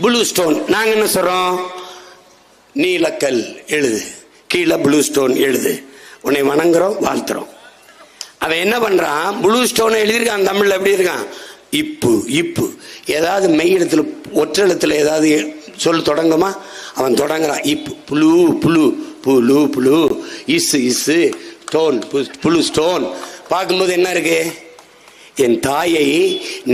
Blue stone. நாங்க என்ன சொல்றோம்? நீலக்கல் எழுது, கீழே ப்ளூ ஸ்டோன் எழுது, உன்னை வணங்குறோம், வாழ்த்துறோம். அவன் என்ன பண்றான்? ப்ளூ ஸ்டோன் எழுதியிருக்கான். தமிழ்ல எப்படி இருக்கான்? இப்பு ஏதாவது மெய் எழுத்துல ஒற்றை எழுத்துல ஏதாவது சொல் தொடங்குமா? அவன் தொடங்குறான். இப்பு புளு இசு ஸ்டோன், புளு ஸ்டோன். பார்க்கும்போது என்ன இருக்கு? என் தாயை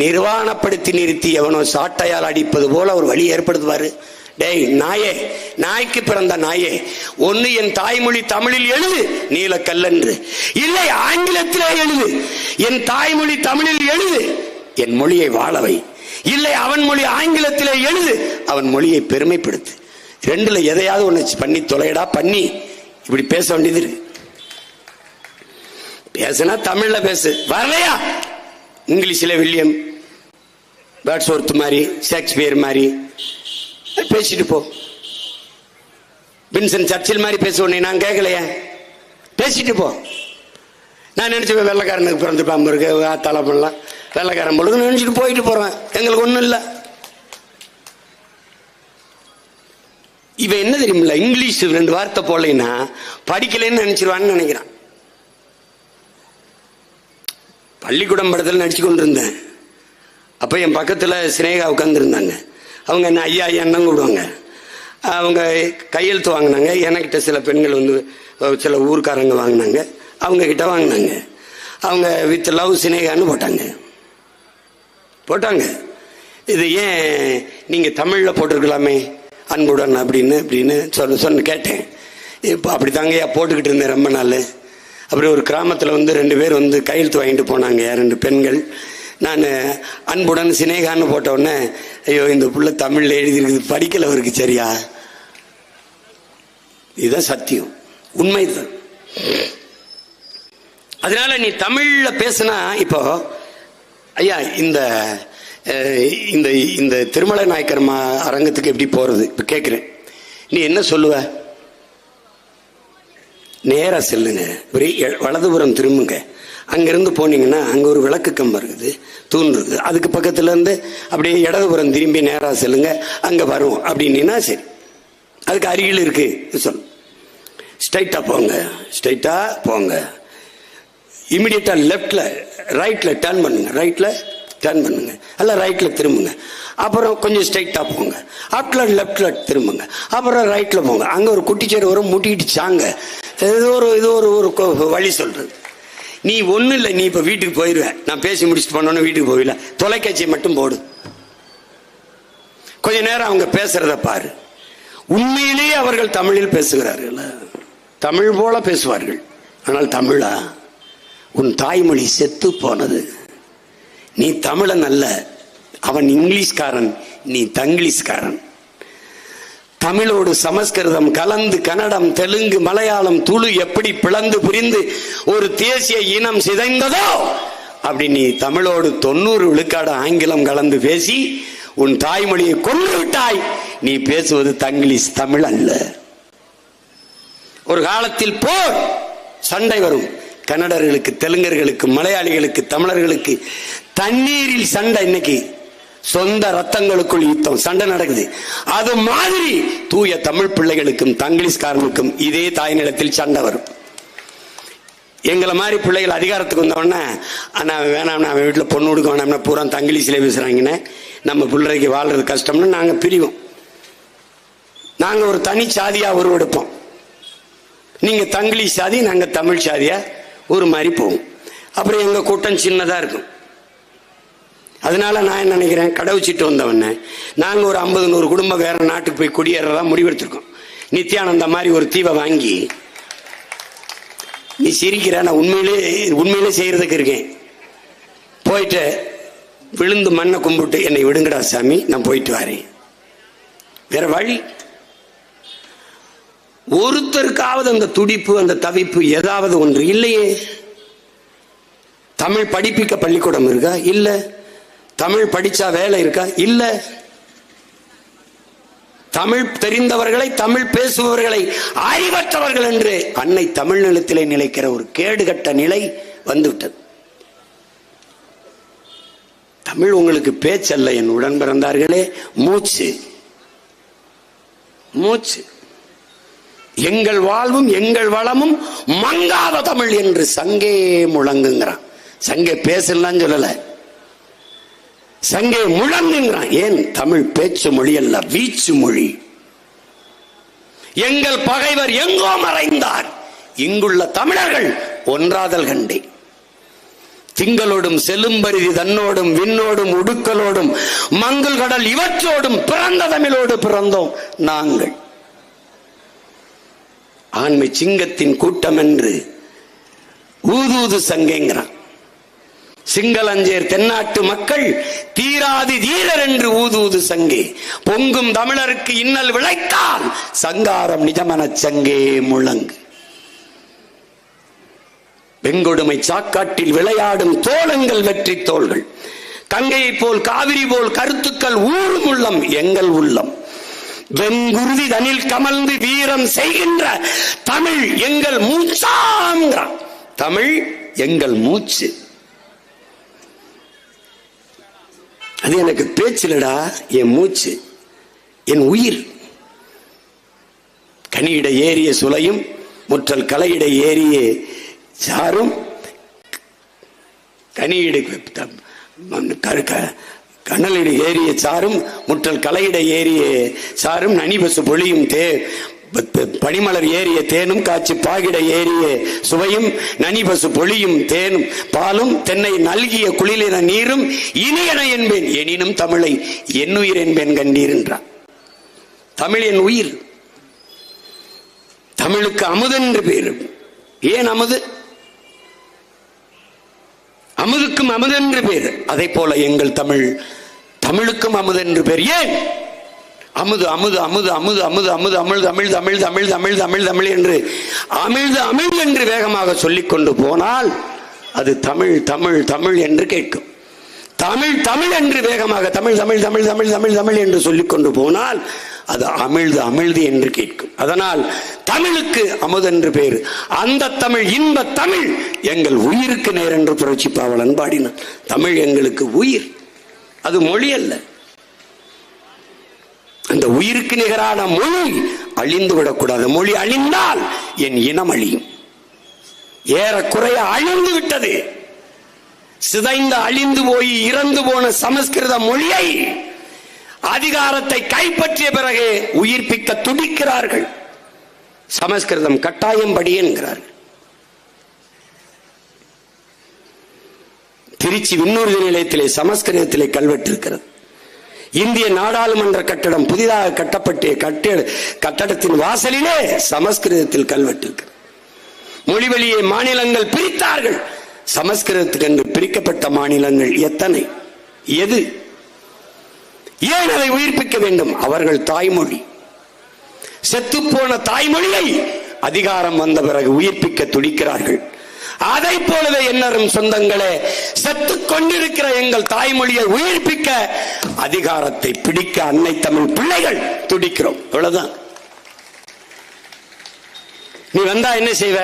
நிர்வாணப்படுத்தி நிறுத்தி எவனோ சாட்டையால் அடிப்பது போல ஒரு வழி ஏற்படுத்துவாரு. டேய் நாயே, நாய்க்கு பிறந்த நாயே, ஒன்னு என் தாய்மொழி தமிழில் எழுது நீலக்கல்லன்று, இல்லை ஆங்கிலத்திலே எழுது. என் தாய்மொழி தமிழில் எழுது, என் மொழியை வாழவை. இல்லை அவன் மொழி ஆங்கிலத்திலே எழுது, அவன் மொழியை பெருமைப்படுத்து. ரெண்டுல எதையாவது ஒண்ணு பண்ணி தொலைடா. பண்ணி இப்படி பேச வேண்டியது இருக்கு. பேசுனா தமிழ்ல பேசு, வரலையா இங்கிலீஷ்ல வில்லியம் பேட்ஸ்வொர்த் மாதிரி, ஷேக்ஸ்பியர் மாதிரி பேசிட்டு போ. வின்சன் சர்ச்சில் மாதிரி பேசுவோம். நான் கேட்கலையே, பேசிட்டு போ. நான் நினைச்சேன் வெள்ளைக்காரனுக்கு பிறந்துப்பாம இருக்கு தலை பண்ணலாம், வெள்ளைக்காரன் பொழுது நினைச்சிட்டு போயிட்டு போறேன், எங்களுக்கு ஒன்றும் இல்லை. இவன் என்ன தெரியுமில்ல, இங்கிலீஷ் 2 வார்த்தை போடலைன்னா படிக்கலைன்னு நினைச்சிருவான்னு நினைக்கிறான். பள்ளிக்கூடம் படத்தில் நடிச்சு கொண்டு இருந்தேன். அப்போ என் பக்கத்தில் சினேகா உட்காந்துருந்தாங்க. அவங்க என்ன ஐயா ஐயான்னு கூப்பிடுவாங்க. அவங்க கையெழுத்து வாங்கினாங்க. எனக்கிட்ட சில பெண்கள் வந்து சில ஊர்க்காரங்க வாங்கினாங்க, அவங்க கிட்ட வாங்கினாங்க. அவங்க வித் லவ் சினேகான்னு போட்டாங்க. இது ஏன் நீங்கள் தமிழில் போட்டிருக்கலாமே அன்புடன் அப்படின்னு சொன்ன கேட்டேன். இப்போ அப்படி தாங்கய்யா போட்டுக்கிட்டு இருந்தேன் ரொம்ப நாள். அப்புறம் ஒரு கிராமத்தில் வந்து 2 பேர் வந்து கையெழுத்து வாங்கிட்டு போனாங்க, 2 பெண்கள். நான் அன்புடன் சினேகான்னு போட்டவுடனே, ஐயோ இந்த புள்ள தமிழில் எழுதியிருக்குது, படிக்கல அவருக்கு சரியா. இதுதான் சத்தியம், உண்மைதான். அதனால நீ தமிழ்ல பேசினா, இப்போ ஐயா இந்த இந்த இந்த திருமலை நாயக்கர் அரங்கத்துக்கு எப்படி போறது இப்ப கேட்கிறேன், நீ என்ன சொல்லுவ? நேரா செல்லுங்க, வலதுபுறம் திரும்புங்க. அங்கிருந்து போனீங்கன்னா அங்க ஒரு விளக்கு கம்பம் இருக்குது, தூண் இருக்குது. அதுக்கு பக்கத்துல இருந்து அப்படியே இடதுபுறம் திரும்பி நேரா செல்லுங்க, அங்க வரும் அப்படின்னா சரி. அதுக்கு அருகில் இருக்கு சொல். ஸ்ட்ரைட்டா போங்க. இமிடியேட்டா லெப்ட்ல ரைட்ல டர்ன் பண்ணுங்க, அல்ல ரைட்ல திரும்புங்க. அப்புறம் கொஞ்சம் ஸ்ட்ரைட்டா போங்க, அப்ல லெப்ட்ல திரும்புங்க, அப்புறம் ரைட்ல போங்க. அங்க ஒரு குட்டிச்சேரி வரும், முட்டிக்கிட்டுச்சாங்க. இது ஒரு வழி சொல்றது. நீ ஒன்னும் இல்லை, நீ இப்ப வீட்டுக்கு போயிடுவ. நான் பேசி முடிச்சுட்டு போனோன்னு வீட்டுக்கு போயிடல, தொலைக்காட்சியை மட்டும் போடு, கொஞ்ச நேரம் அவங்க பேசுறத பாரு. உண்மையிலேயே அவர்கள் தமிழில் பேசுகிறார்கள், தமிழ் போல பேசுவார்கள். ஆனால் தமிழா? உன் தாய்மொழி செத்து போனது. நீ தமிழன் அல்ல, அவன் இங்கிலீஷ்காரன், நீ தங்கிலீஷ்காரன். தமிழோடு சமஸ்கிருதம் கலந்து கன்னடம், தெலுங்கு, மலையாளம், துளு எப்படி பிளந்து புரிந்து ஒரு தேசிய இனம் சிதைந்ததோ, அப்படி நீ தமிழோடு 90 விழுக்காடு ஆங்கிலம் கலந்து பேசி உன் தாய்மொழியை கொண்டு விட்டாய். நீ பேசுவது தங்கிலீஷ், தமிழ் அல்ல. ஒரு காலத்தில் போர் சண்டை வரும், கன்னடர்களுக்கு, தெலுங்கர்களுக்கு, மலையாளிகளுக்கு, தமிழர்களுக்கு தண்ணீரில் சண்டை. இன்னைக்கு சொந்த ரத்தங்களுக்குள் யுத்தம், சண்டை நடக்குது. அது மாதிரி தூய தமிழ் பிள்ளைகளுக்கும் தங்கிலீஷ்காரனுக்கும் இதே தாய் நிலத்தில் சண்டை வரும். எங்களை மாதிரி பிள்ளைகள் அதிகாரத்துக்கு வந்தவொடனே வேணாம், அவன் வீட்டில் பொண்ணு கொடுக்க வேணாம்னா பூரா தங்கிலீஷ்ல பேசுறாங்கன்னு, நம்ம பிள்ளைக்கு வாழ்றது கஷ்டம்னு நாங்கள் பிரிவோம். நாங்கள் ஒரு தனி சாதியா உருவெடுப்போம். நீங்க தங்கிலீஷ் சாதி, நாங்க தமிழ் சாதியா ஒரு மாதிரி போவோம். அப்புறம் எங்க கூட்டம் சின்னதா இருக்கும். அதனால நான் என்ன நினைக்கிறேன், கடவுச்சிட்டு வந்தவன நாங்க ஒரு 50-100 குடும்பம் வேற நாட்டுக்கு போய் குடியேறதா முடிவெடுத்திருக்கோம். நித்யானந்தா மாதிரி ஒரு தீவை வாங்கி. நீ சிரிக்கிற, நான் உண்மையிலே செய்யறதுக்கு இருக்கேன். போயிட்டு விழுந்து மண்ணை கும்பிட்டு என்னை விடுங்கடா சாமி, நான் போயிட்டு வரேன். வேற வழி ஒருத்தருக்காவது அந்த துடிப்பு, அந்த தவிப்பு ஏதாவது ஒன்று இல்லையே. தமிழ் படிப்பிக்க பள்ளிக்கூடம் இருக்கா? இல்ல. தமிழ் படிச்சா வேலை இருக்கா? இல்ல. தமிழ் தெரிந்தவர்களை, தமிழ் பேசுபவர்களை அறிவற்றவர்கள் என்று அன்னை தமிழ் நிலத்திலே நிலைக்கிற ஒரு கேடுகட்ட நிலை வந்துவிட்டது. தமிழ் உங்களுக்கு பேச்சல்ல என் உடன் பிறந்தார்களே, மூச்சு. எங்கள் வாழ்வும் எங்கள் வளமும் மங்காத தமிழ் என்று சங்கே முழங்குங்கிறான். சங்கே பேசலாம் சொல்லல, சங்கே முழங்குங்கிறான். ஏன்? தமிழ் பேச்சு மொழி அல்ல, வீச்சு மொழி. எங்கள் பகைவர் எங்கோ மறைந்தார், இங்குள்ள தமிழர்கள் ஒன்றாதல் கண்டே. திங்களோடும் செலும்பரிதி தன்னோடும் விண்ணோடும் உடுக்கலோடும் மங்கள் கடல் இவற்றோடும் பிறந்த தமிழோடு பிறந்தோம் நாங்கள். ஆண்மை சிங்கத்தின் கூட்டம் என்று ஊதூது சங்கேங்கிறான். சிங்களஞ்சேர் தென்னாட்டு மக்கள் தீராதி தீரர் என்று ஊதூது சங்கே. பொங்கும் தமிழருக்கு இன்னல் விளைத்தால் சங்காரம் நிஜமன சங்கே முழங்கு. வெங்கொடுமை சாக்காட்டில் விளையாடும் தோழங்கள் வெற்றி தோள்கள். கங்கையை போல் காவிரி போல் கருத்துக்கள் ஊறும் உள்ளம் எங்கள் உள்ளம். வெண்குருதி தனில் கமழ்ந்து வீரம் செய்கின்ற தமிழ் எங்கள் மூச்சாங்கிறான். தமிழ் எங்கள் மூச்சு. அது எனக்கு பேச்சிலடா, என் மூச்சு, என் உயிர். கனியிட ஏறிய சுளையும் முற்றல் கலையிட ஏறிய சாரும், கனியிட கண்ணலிட ஏறிய சாரும் முற்றல் கலையிட ஏறிய சாரும், நனிபசு பொழியும் பனிமலர் ஏறிய தேனும் காட்சி பாகிட ஏறிய சுவையும், நனிபசு பொழியும் தேனும் பாலும், தென்னை நல்கிய குளிரின நீரும் இனியன என்பேன், எனினும் தமிழை என்னுயிர் என்பேன் கண்டீர் என்றார். தமிழ் என் உயிர். தமிழுக்கு அமுதென்று பேரு. ஏன் அமுது? அமுதுக்கும் அமுதென்று பேர். அதை போல எங்கள் தமிழ், தமிழுக்கும் அமுதென்று பேர். ஏன்? அமுது அமுது அமுது அமுது அமுது அமுது அமிழ்து அமிழ்து அமிழ்து அமிழ்து அமிழ்து அமிழ்து அமிழ் என்று அமிழ்து அமிழ் என்று வேகமாக சொல்லிக் கொண்டு போனால் அது தமிழ் தமிழ் தமிழ் என்று கேட்கும். தமிழ் தமிழ் என்று வேகமாக தமிழ் தமிழ் தமிழ் தமிழ் தமிழ் தமிழ் என்று சொல்லிக் கொண்டு போனால் அது அமிழ்து அமிழ்து என்று கேட்கும். அதனால் தமிழுக்கு அமுதென்று பேர். அந்த தமிழ், இன்ப தமிழ் எங்கள் உயிருக்கு நேர் என்று புரட்சி பாவலன் பாடினார். தமிழ் எங்களுக்கு உயிர், அது மொழி அல்ல. அந்த உயிருக்கு நிகரான மொழி அழிந்து விடக்கூடாது. மொழி அழிந்தால் என் இனம் அழியும். ஏறக்குறைய அழிந்து விட்டது. சிதைந்து அழிந்து போய் இறந்து போன சமஸ்கிருத மொழியை அதிகாரத்தை கைப்பற்றிய பிறகு உயிர்ப்பிக்க துடிக்கிறார்கள். சமஸ்கிருதம் கட்டாயம் படி என்கிறார்கள். திருச்சி விண்ணூர்தி நிலையத்திலே சமஸ்கிருதத்திலே கல்வெட்டு இருக்கிறது. இந்திய நாடாளுமன்ற கட்டடம் புதிதாக கட்டப்பட்ட கட்டடத்தின் வாசலிலே சமஸ்கிருதத்தில் கல்வெட்டு இருக்கிறது. மொழிவழியை மாநிலங்கள் பிரித்தார்கள். சமஸ்கிருதத்துக்கு என்று பிரிக்கப்பட்ட மாநிலங்கள் எத்தனை? எது? ஏன் அதை உயிர்ப்பிக்க வேண்டும்? அவர்கள் தாய்மொழி, செத்துப்போன தாய்மொழியை அதிகாரம் வந்த பிறகு உயிர்ப்பிக்க துடிக்கிறார்கள். அதை போலவே என்னரும் சொந்தங்களே, செத்துக் கொண்டிருக்கிற எங்கள் தாய்மொழியை உயிர்ப்பிக்க அதிகாரத்தை பிடிக்க அன்னை தமிழ் பிள்ளைகள் துடிக்கிறோம். அவ்வளவுதான். நீ வந்தா என்ன செய்வ?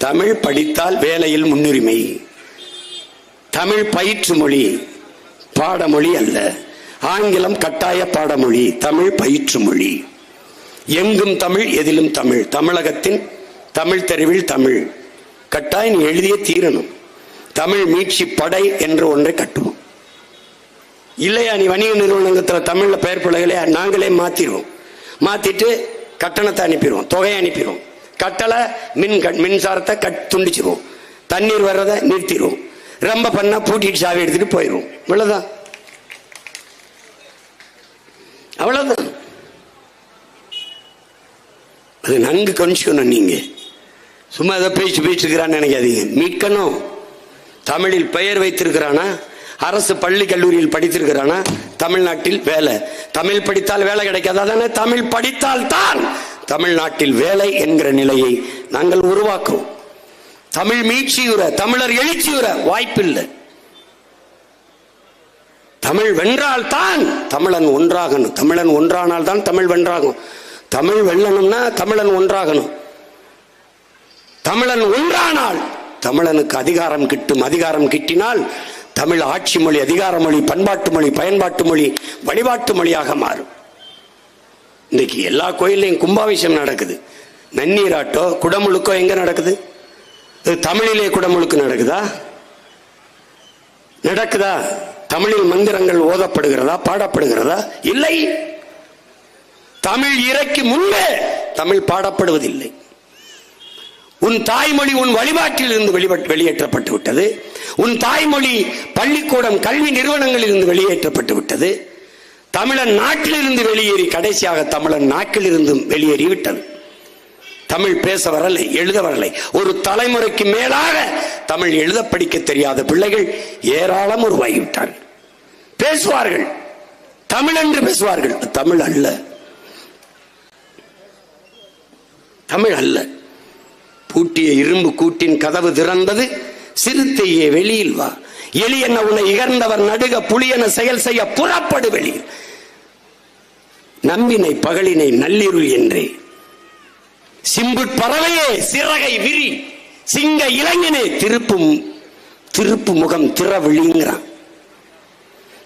தமிழ் படித்தால் வேலையில் முன்னுரிமை. தமிழ் பயிற்று மொழி, பாடமொழி அல்ல. ஆங்கிலம் கட்டாய பாடமொழி, தமிழ் பயிற்று மொழி. எங்கும் தமிழ், எதிலும் தமிழ். தமிழகத்தின் தமிழ் தெருவில் தமிழ் கட்டாயம் நீ எழுதிய தீரணும். தமிழ் மீட்சி படை என்று ஒன்றை கட்டுவோம். இல்லையா, நீ வணிக நிறுவனத்தில் தமிழ்ல பெயர் பிள்ளைகளே நாங்களே மாத்திடுவோம். மாத்திட்டு கட்டணத்தை அனுப்பிடுவோம், தொகையை அனுப்பிடுவோம். கட்டளை மின்சாரத்தை துண்டிச்சிருவோம், தண்ணீர் வர்றதை நிறுத்திடுவோம், ரொம்ப பண்ணா பூட்டிட்டு சாவி எடுத்துட்டு போயிடுவோம். இவ்வளவுதான், அவ்வளவுதான். அது நன்கு கொஞ்சம் நீங்க சும்மா ஏதோ பேசிருக்கிறான்னு நினைக்காதீங்க. மீட்கணும். தமிழில் பெயர் வைத்திருக்கிறானா, அரசு பள்ளி கல்லூரியில் படித்திருக்கிறானா, தமிழ்நாட்டில் வேலை. தமிழ் படித்தால் வேலை கிடைக்காது. அதானே தமிழ் படித்தால் தான் தமிழ்நாட்டில் வேலை என்கிற நிலையை நாங்கள் உருவாக்குவோம். தமிழ் மீட்சியுற, தமிழர் எழுச்சியுற வாய்ப்பில்லை. தமிழ் வென்றால் தான் தமிழன் ஒன்றாகணும். தமிழன் ஒன்றானால் தான் தமிழ் வென்றாகும். தமிழ் வெல்லணும்னா தமிழன் ஒன்றாகணும். தமிழன் ஒன்றானால் தமிழனுக்கு அதிகாரம் கிட்டும். அதிகாரம் கிட்டினால் தமிழ் ஆட்சி மொழி, அதிகார மொழி, பண்பாட்டு மொழி, பயன்பாட்டு மொழி, வழிபாட்டு மொழியாக மாறும். இன்னைக்கு எல்லா கோயிலையும் கும்பாபிஷேகம் நடக்குது. நன்னீராட்டோ குடமுழுக்கோ எங்க நடக்குது? தமிழிலே குடமுழுக்கு நடக்குதா? நடக்குதா? தமிழில் மந்திரங்கள் ஓதப்படுகிறதா, பாடப்படுகிறதா? இல்லை. தமிழ் இறைக்கு முன்பே தமிழ் பாடப்படுவதில்லை. உன் தாய்மொழி உன் வழிபாட்டில் இருந்து வெளியேற்றப்பட்டு விட்டது. உன் தாய்மொழி பள்ளிக்கூடம் கல்வி நிறுவனங்களில் இருந்து வெளியேற்றப்பட்டு விட்டது. தமிழன் நாட்டிலிருந்து வெளியேறி கடைசியாக தமிழன் நாட்டில் இருந்து வெளியேறிவிட்டது. தமிழ் பேச வரலை, எழுத வரலை. ஒரு தலைமுறைக்கு மேலாக தமிழ் எழுத படிக்க தெரியாத பிள்ளைகள் ஏராளம் உருவாகிவிட்டார்கள். பேசுவார்கள், தமிழ் என்று பேசுவார்கள். தமிழ் அல்ல, தமிழ் அல்ல. பூட்டிய இரும்பு கூட்டின் கதவு திறந்தது, சிறுத்தையே வெளியில் வா. எளியன உன்னை இகழ்ந்தவர் நடுக, புலியன செயல் செய்ய புறப்படு வெளியில். நம்பினை பகலினை நள்ளிருள் என்றே. சிம்புட் பறவையே சிறகை விரி, சிங்க இளைஞனே திருப்பு முகம் திறவிழிங்கிறான்.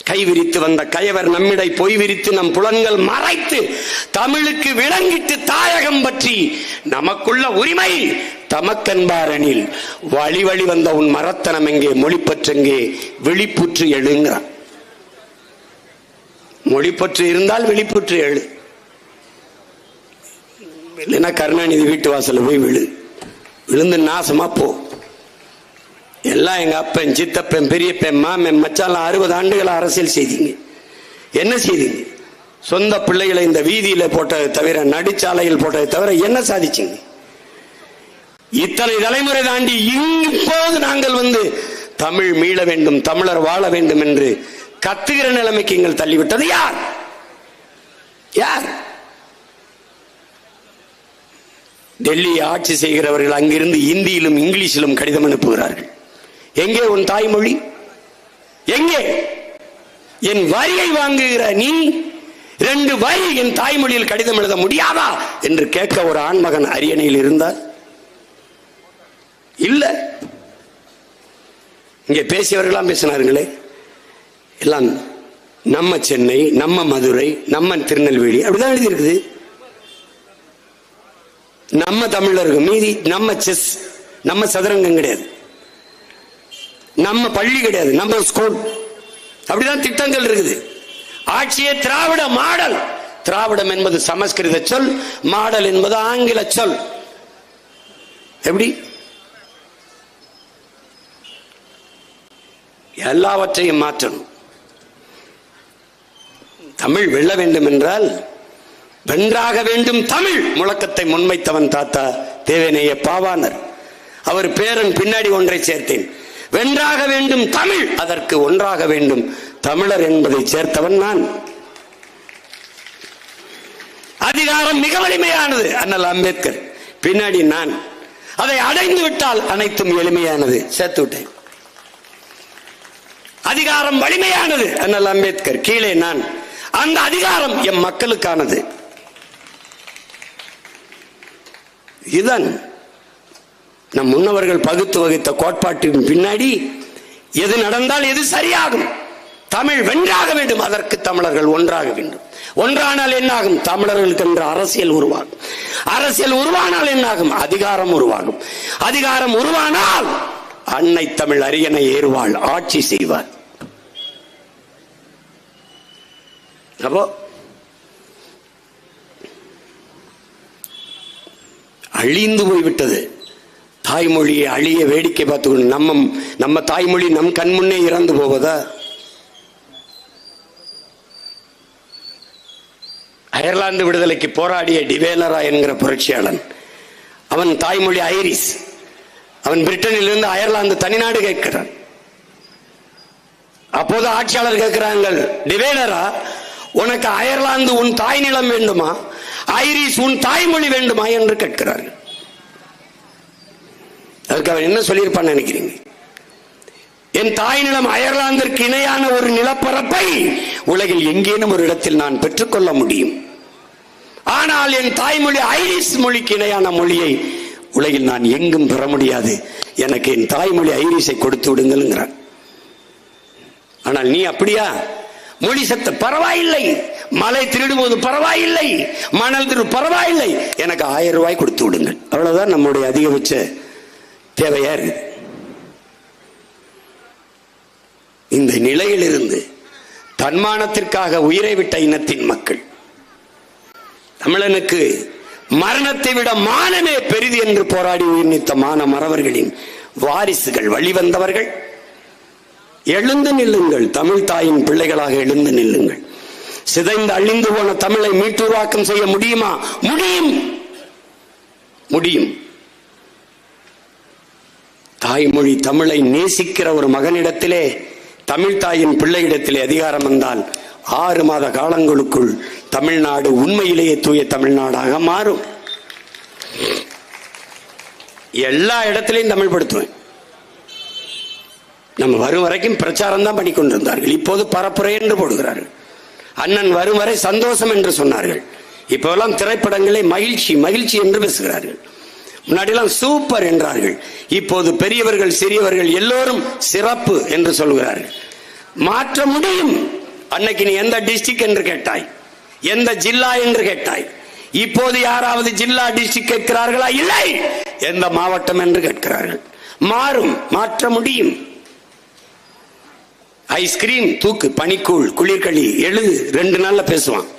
கை விரித்து வந்த கயவர் நம்மிடை பொய் விரித்து நம் புலன்கள் மறைத்து தமிழுக்கு விளங்கிட்டு தாயகம் பற்றி நமக்குள்ள உரிமை தமக்கன்பாரனில் வழி வழி வந்த உன் மரத்தனம் எங்கே, மொழிப்பற்றெங்கே, விழிப்புற்று எழுங்கிறான். மொழிப்பற்று இருந்தால் விழிப்புற்று எழு, இல்லைன்னா கருணாநிதி வீட்டு வாசல போய் விழுந்து நாசமா போ. எல்லாம் எங்க அப்பன், சித்தப்பன், பெரியப்பன், மாமன், மச்சாலாம் 60 ஆண்டுகள் அரசியல் செய்தீங்க. என்ன செய்தீங்க? சொந்த பிள்ளைகளை இந்த வீதியில போட்டதை தவிர, நடுச்சாலையில் போட்டதை தவிர என்ன சாதிச்சீங்க? இத்தனை தலைமுறை தாண்டி இப்போது நாங்கள் தமிழ் மீள வேண்டும், தமிழர் வாழ வேண்டும் என்று கத்துகிற நிலைமைக்கு எங்கள் தள்ளிவிட்டது யார்? யார்? டெல்லியை ஆட்சி செய்கிறவர்கள் அங்கிருந்து இந்தியிலும் இங்கிலீஷிலும் கடிதம் அனுப்புகிறார்கள். எங்கே உன் தாய்மொழி? எங்கே? என் வரியை வாங்குகிற நீ 2 வரி என் தாய்மொழியில் கடிதம் எழுத முடியாதா என்று கேட்க ஒரு ஆண்மகன் அரியணையில் இருந்தார். இல்ல, இங்கே பேசியவர்களாம் பேசினார்களே, எல்லாம் நம்ம சென்னை, நம்ம மதுரை, நம்ம திருநெல்வேலி அப்படிதான் எழுதி இருக்குது. நம்ம தமிழர்கள் மீதி நம்ம செஸ், நம்ம சதுரங்கம் கிடையாது, நம்ம பள்ளி கிடையாது, நம்ம ஸ்கூல், அப்படிதான் திட்டங்கள் இருக்குது. ஆட்சியே திராவிட மாடல். திராவிடம் என்பது சமஸ்கிருத சொல், மாடல் என்பது ஆங்கில சொல். எப்படி? எல்லாவற்றையும் மாற்றணும். தமிழ் வெல்ல வேண்டும் என்றால் வென்றாக வேண்டும் தமிழ் முழக்கத்தை முன்வைத்தவன் தாத்தா தேவநேய பாவாணர். அவர் பேரன் பின்னாடி ஒன்றை சேர்த்தேன், வென்றாக வேண்டும் தமிழ், அதற்கு ஒன்றாக வேண்டும் தமிழர் என்பதை சேர்த்தவன் நான். அதிகாரம் மிக வலிமையானது அண்ணல் அம்பேத்கர், பின்னாடி நான். அதை அடைந்து விட்டால் அனைத்தும் எளிமையானது, சேர்த்து விட்டேன். அதிகாரம் வலிமையானது அண்ணல் அம்பேத்கர், கீழே நான். அந்த அதிகாரம் எம் மக்களுக்கானது. இதுதான் நம் முன்னவர்கள் பகுத்து வகித்த கோட்பாட்டின் பின்னாடி எது நடந்தால் எது சரியாகும். தமிழ் வென்றாக வேண்டும், அதற்கு தமிழர்கள் ஒன்றாக வேண்டும். ஒன்றானால் என்னாகும்? தமிழர்களுக்கு என்ற அரசியல் உருவாகும். அரசியல் உருவானால் என்னாகும்? அதிகாரம் உருவாகும். அதிகாரம் உருவானால் அன்னை தமிழ் அரியணை ஏறுவாள், ஆட்சி செய்வார். அப்போ அழிந்து போய்விட்டது தாய்மொழியை அழிய வேடிக்கை பார்த்துக்கொண்டு நம்ம தாய்மொழி நம் கண் முன்னே இறந்து போவதா? அயர்லாந்து விடுதலைக்கு போராடிய டிவேலரா என்கிற புரட்சியாளன், அவன் தாய்மொழி ஐரிஷ். அவன் பிரிட்டனில் இருந்து அயர்லாந்து தனிநாடு கேட்கிறான். அப்போது ஆட்சியாளர் கேட்கிறார்கள், டிவேலரா உனக்கு அயர்லாந்து உன் தாய் நிலம் வேண்டுமா, ஐரிஷ் உன் தாய்மொழி வேண்டுமா என்று கேட்கிறார்கள். அதுக்கு அவன் என்ன சொல்லியிருப்பான்னு நினைக்கிறீங்க? என் தாய் நிலம் அயர்லாந்திற்கு இணையான ஒரு நிலப்பரப்பை உலகில் எங்கேனும் ஒரு இடத்தில் நான் பெற்றுக்கொள்ள முடியும். ஆனால் என் தாய்மொழி ஐரிஷ் மொழிக்கு இணையான மொழியை உலகில் நான் எங்கும் பெற முடியாது. எனக்கு என் தாய்மொழி ஐரிஷை கொடுத்து விடுங்கிறான். ஆனால் நீ அப்படியா? மொழி சத்த பரவாயில்லை, மலை திருடும்போது பரவாயில்லை, மணல் திரு பரவாயில்லை, எனக்கு 1000 ரூபாய் கொடுத்து விடுங்கள். அவ்வளவுதான் நம்முடைய அதிகபட்ச தேவையா இருக்கு. இந்த நிலையிலிருந்து தன்மானத்திற்காக உயிரை விட்ட இனத்தின் மக்கள், தமிழனுக்கு மரணத்தை விட மானமே பெரிது என்று போராடி உயிர் நீத்த மான மறவர்களின் வாரிசுகள், வழிவந்தவர்கள், எழுந்து நில்லுங்கள். தமிழ் தாயின் பிள்ளைகளாக எழுந்து நில்லுங்கள். சிதைந்து அழிந்து போன தமிழை மீட்டுருவாக்கம் செய்ய முடியுமா? முடியும், முடியும். தாய்மொழி தமிழை நேசிக்கிற ஒரு மகனிடத்திலே, தமிழ் தாயின் பிள்ளையிடத்திலே அதிகாரம் வந்தால் 6 மாத காலங்களுக்குள் தமிழ்நாடு உண்மையிலேயே தூய தமிழ்நாடாக மாறும். எல்லா இடத்திலையும் தமிழ் படுத்துவேன். நம்ம வரும் வரைக்கும் பிரச்சாரம் தான் பண்ணி கொண்டிருந்தார்கள். இப்போது பரப்புரை என்று போடுகிறார்கள். அண்ணன் வரும் வரை சந்தோஷம் என்று சொன்னார்கள். இப்பெல்லாம் திரைப்படங்களை மகிழ்ச்சி மகிழ்ச்சி என்று பேசுகிறார்கள். முன்னாடியெல்லாம் சூப்பர் என்றார்கள். இப்போது பெரியவர்கள் சிறியவர்கள் எல்லோரும் சிறப்பு என்று சொல்கிறார்கள். மாற்ற முடியும். அன்னைக்கு நீ எந்த டிஸ்ட்ரிக்ட் என்று கேட்டாய், எந்த ஜில்லா என்று கேட்டாய். இப்போது யாராவது ஜில்லா டிஸ்ட்ரிக்ட் கேட்கிறார்களா? இல்லை. எந்த மாவட்டம் என்று கேட்கிறார்கள். மாறும், மாற்ற முடியும். ஐஸ்கிரீம் தூக்கு, பனிக்கூழ், குளிர்களி எழுது, 2 நாள்ல பேசுவான்.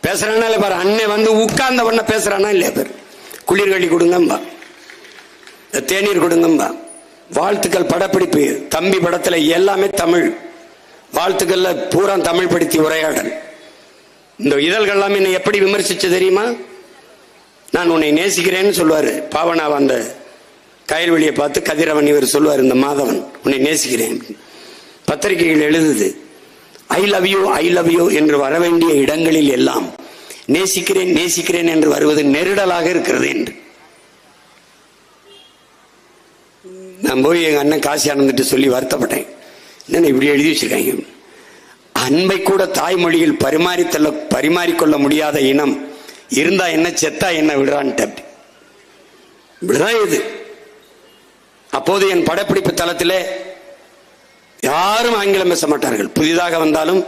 பேசுறானா பாரு. அண்ணன் வந்து உட்கார்ந்த உடனே பேசுறானா இல்லையா பாரு. குளிர்களி கொடுங்கம்பா, தேநீர் கொடுங்கம்பா. வாழ்த்துக்கள் படப்பிடிப்பு, தம்பி படத்துல எல்லாமே தமிழ். வாழ்த்துக்கள்ல பூரா தமிழ் படுத்தி உரையாடல். இந்த இதழ்கள் எல்லாம் என்ன எப்படி விமர்சிச்சு தெரியுமா? நான் உன்னை நேசிக்கிறேன்னு சொல்லுவாரு பாவனா. அந்த கயல்வெளியை பார்த்து கதிரவன் இவர் சொல்லுவார், இந்த மாதவன் உன்னை நேசிக்கிறேன். பத்திரிகைகள் எழுதுது I love you I love you என்று வர வேண்டிய இடங்களில் எல்லாம் நேசிக்கிறேன் நேசிக்கிறேன் என்று வருவது நெருடலாக இருக்கிறது என்று. நான் போய் எங்க அண்ணன் காசி ஆனந்துட்டு சொல்லி வருத்தப்பட்டேன். என்ன இப்படி எழுதி வச்சிருக்காங்க? அன்பை கூட தாய்மொழியில் பரிமாறிக்கொள்ள முடியாத இனம் இருந்தா என்ன, செத்தா என்ன, விடுறான்ட்டு. இப்படிதான் இது. அப்போது என் படப்பிடிப்பு தளத்திலே யாரும் ஆங்கிலம் பேச மாட்டார்கள். புதிதாக வந்தாலும்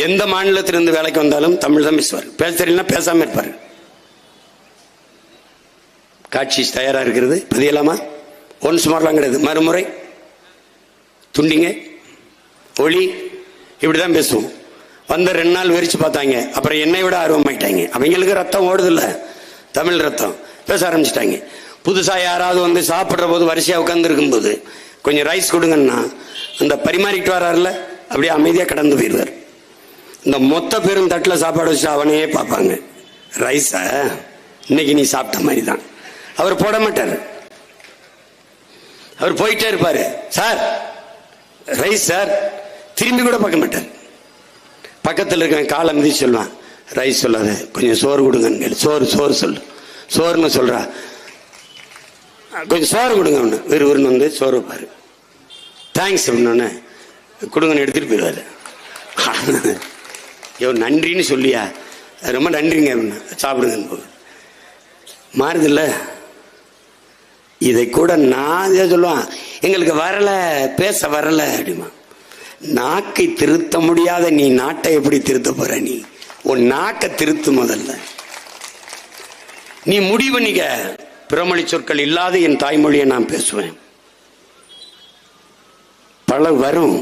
எந்த மாநிலத்திலிருந்து வேலைக்கு வந்தாலும் தமிழ் தான் பேசுவார். பேச தெரியலன்னா பேசாம இருப்பார். காட்சி தயாரா இருக்கிறது, பதியலாமா? ஒன்ஸ் மாறலாம் கிடையாது, மறுமுறை துண்டிங்க ஒளி, இப்படிதான் பேசுவோம். வந்த 2 நாள் வெறிச்சு பார்த்தாங்க. அப்புறம் என்னை விட ஆர்வமாயிட்டாங்க. அவங்களுக்கு ரத்தம் ஓடுது இல்ல, தமிழ் ரத்தம். பேச ஆரம்பிச்சிட்டாங்க. புதுசா யாராவது வந்து சாப்பிட்ற போது வரிசையா உட்கார்ந்து இருக்கும்போது கொஞ்சம் ரைஸ் கொடுங்கன்னா அந்த பரிமாறிட்டு வர்றாருல அப்படியே அமைதியா கடந்து போயிடுவார். இந்த மொத்த பேரும் தட்டில் சாப்பாடு வச்சு அவனையே பார்ப்பாங்க. ரைஸா இன்னைக்கு நீ சாப்பிட்ட மாதிரி தான். அவர் போட மாட்டார். அவர் போயிட்டே இருப்பாரு. சார் ரைஸ் சார், திரும்பி கூட பார்க்க மாட்டார். பக்கத்தில் இருக்க காலை மிதிச்சு சொல்லுவான், ரைஸ் சொல்லாத, கொஞ்சம் சோறு கொடுங்க. சோறு சோறு சொல்லு, சோறுன்னு சொல்றா, கொஞ்சம் சோறு கொடுங்க. ஒன்று விறுவிறுன்னு வந்து சோறு வைப்பாரு. தேங்க்ஸ் அப்படின்னோடனே கொடுங்கன்னு எடுத்துட்டு போயிடுவாரு. நன்றின்னு சொல்லியா, ரொம்ப நன்றிங்க அப்படின்னா சாப்பிடுங்கன்னு போகுது. மாறுதில்ல. இதை கூட நான் சொல்லுவான், எங்களுக்கு வரல, பேச வரல அப்படிமா. நாக்கை திருத்த முடியாத நீ நாட்டை எப்படி திருத்த போற? நீ உன் நாக்கை திருத்து முதல்ல. நீ முடிவு பண்ணிக்க. பிறமொழி சொற்கள் இல்லாத என் தாய்மொழியை நான் பேசுவேன். பல வரும்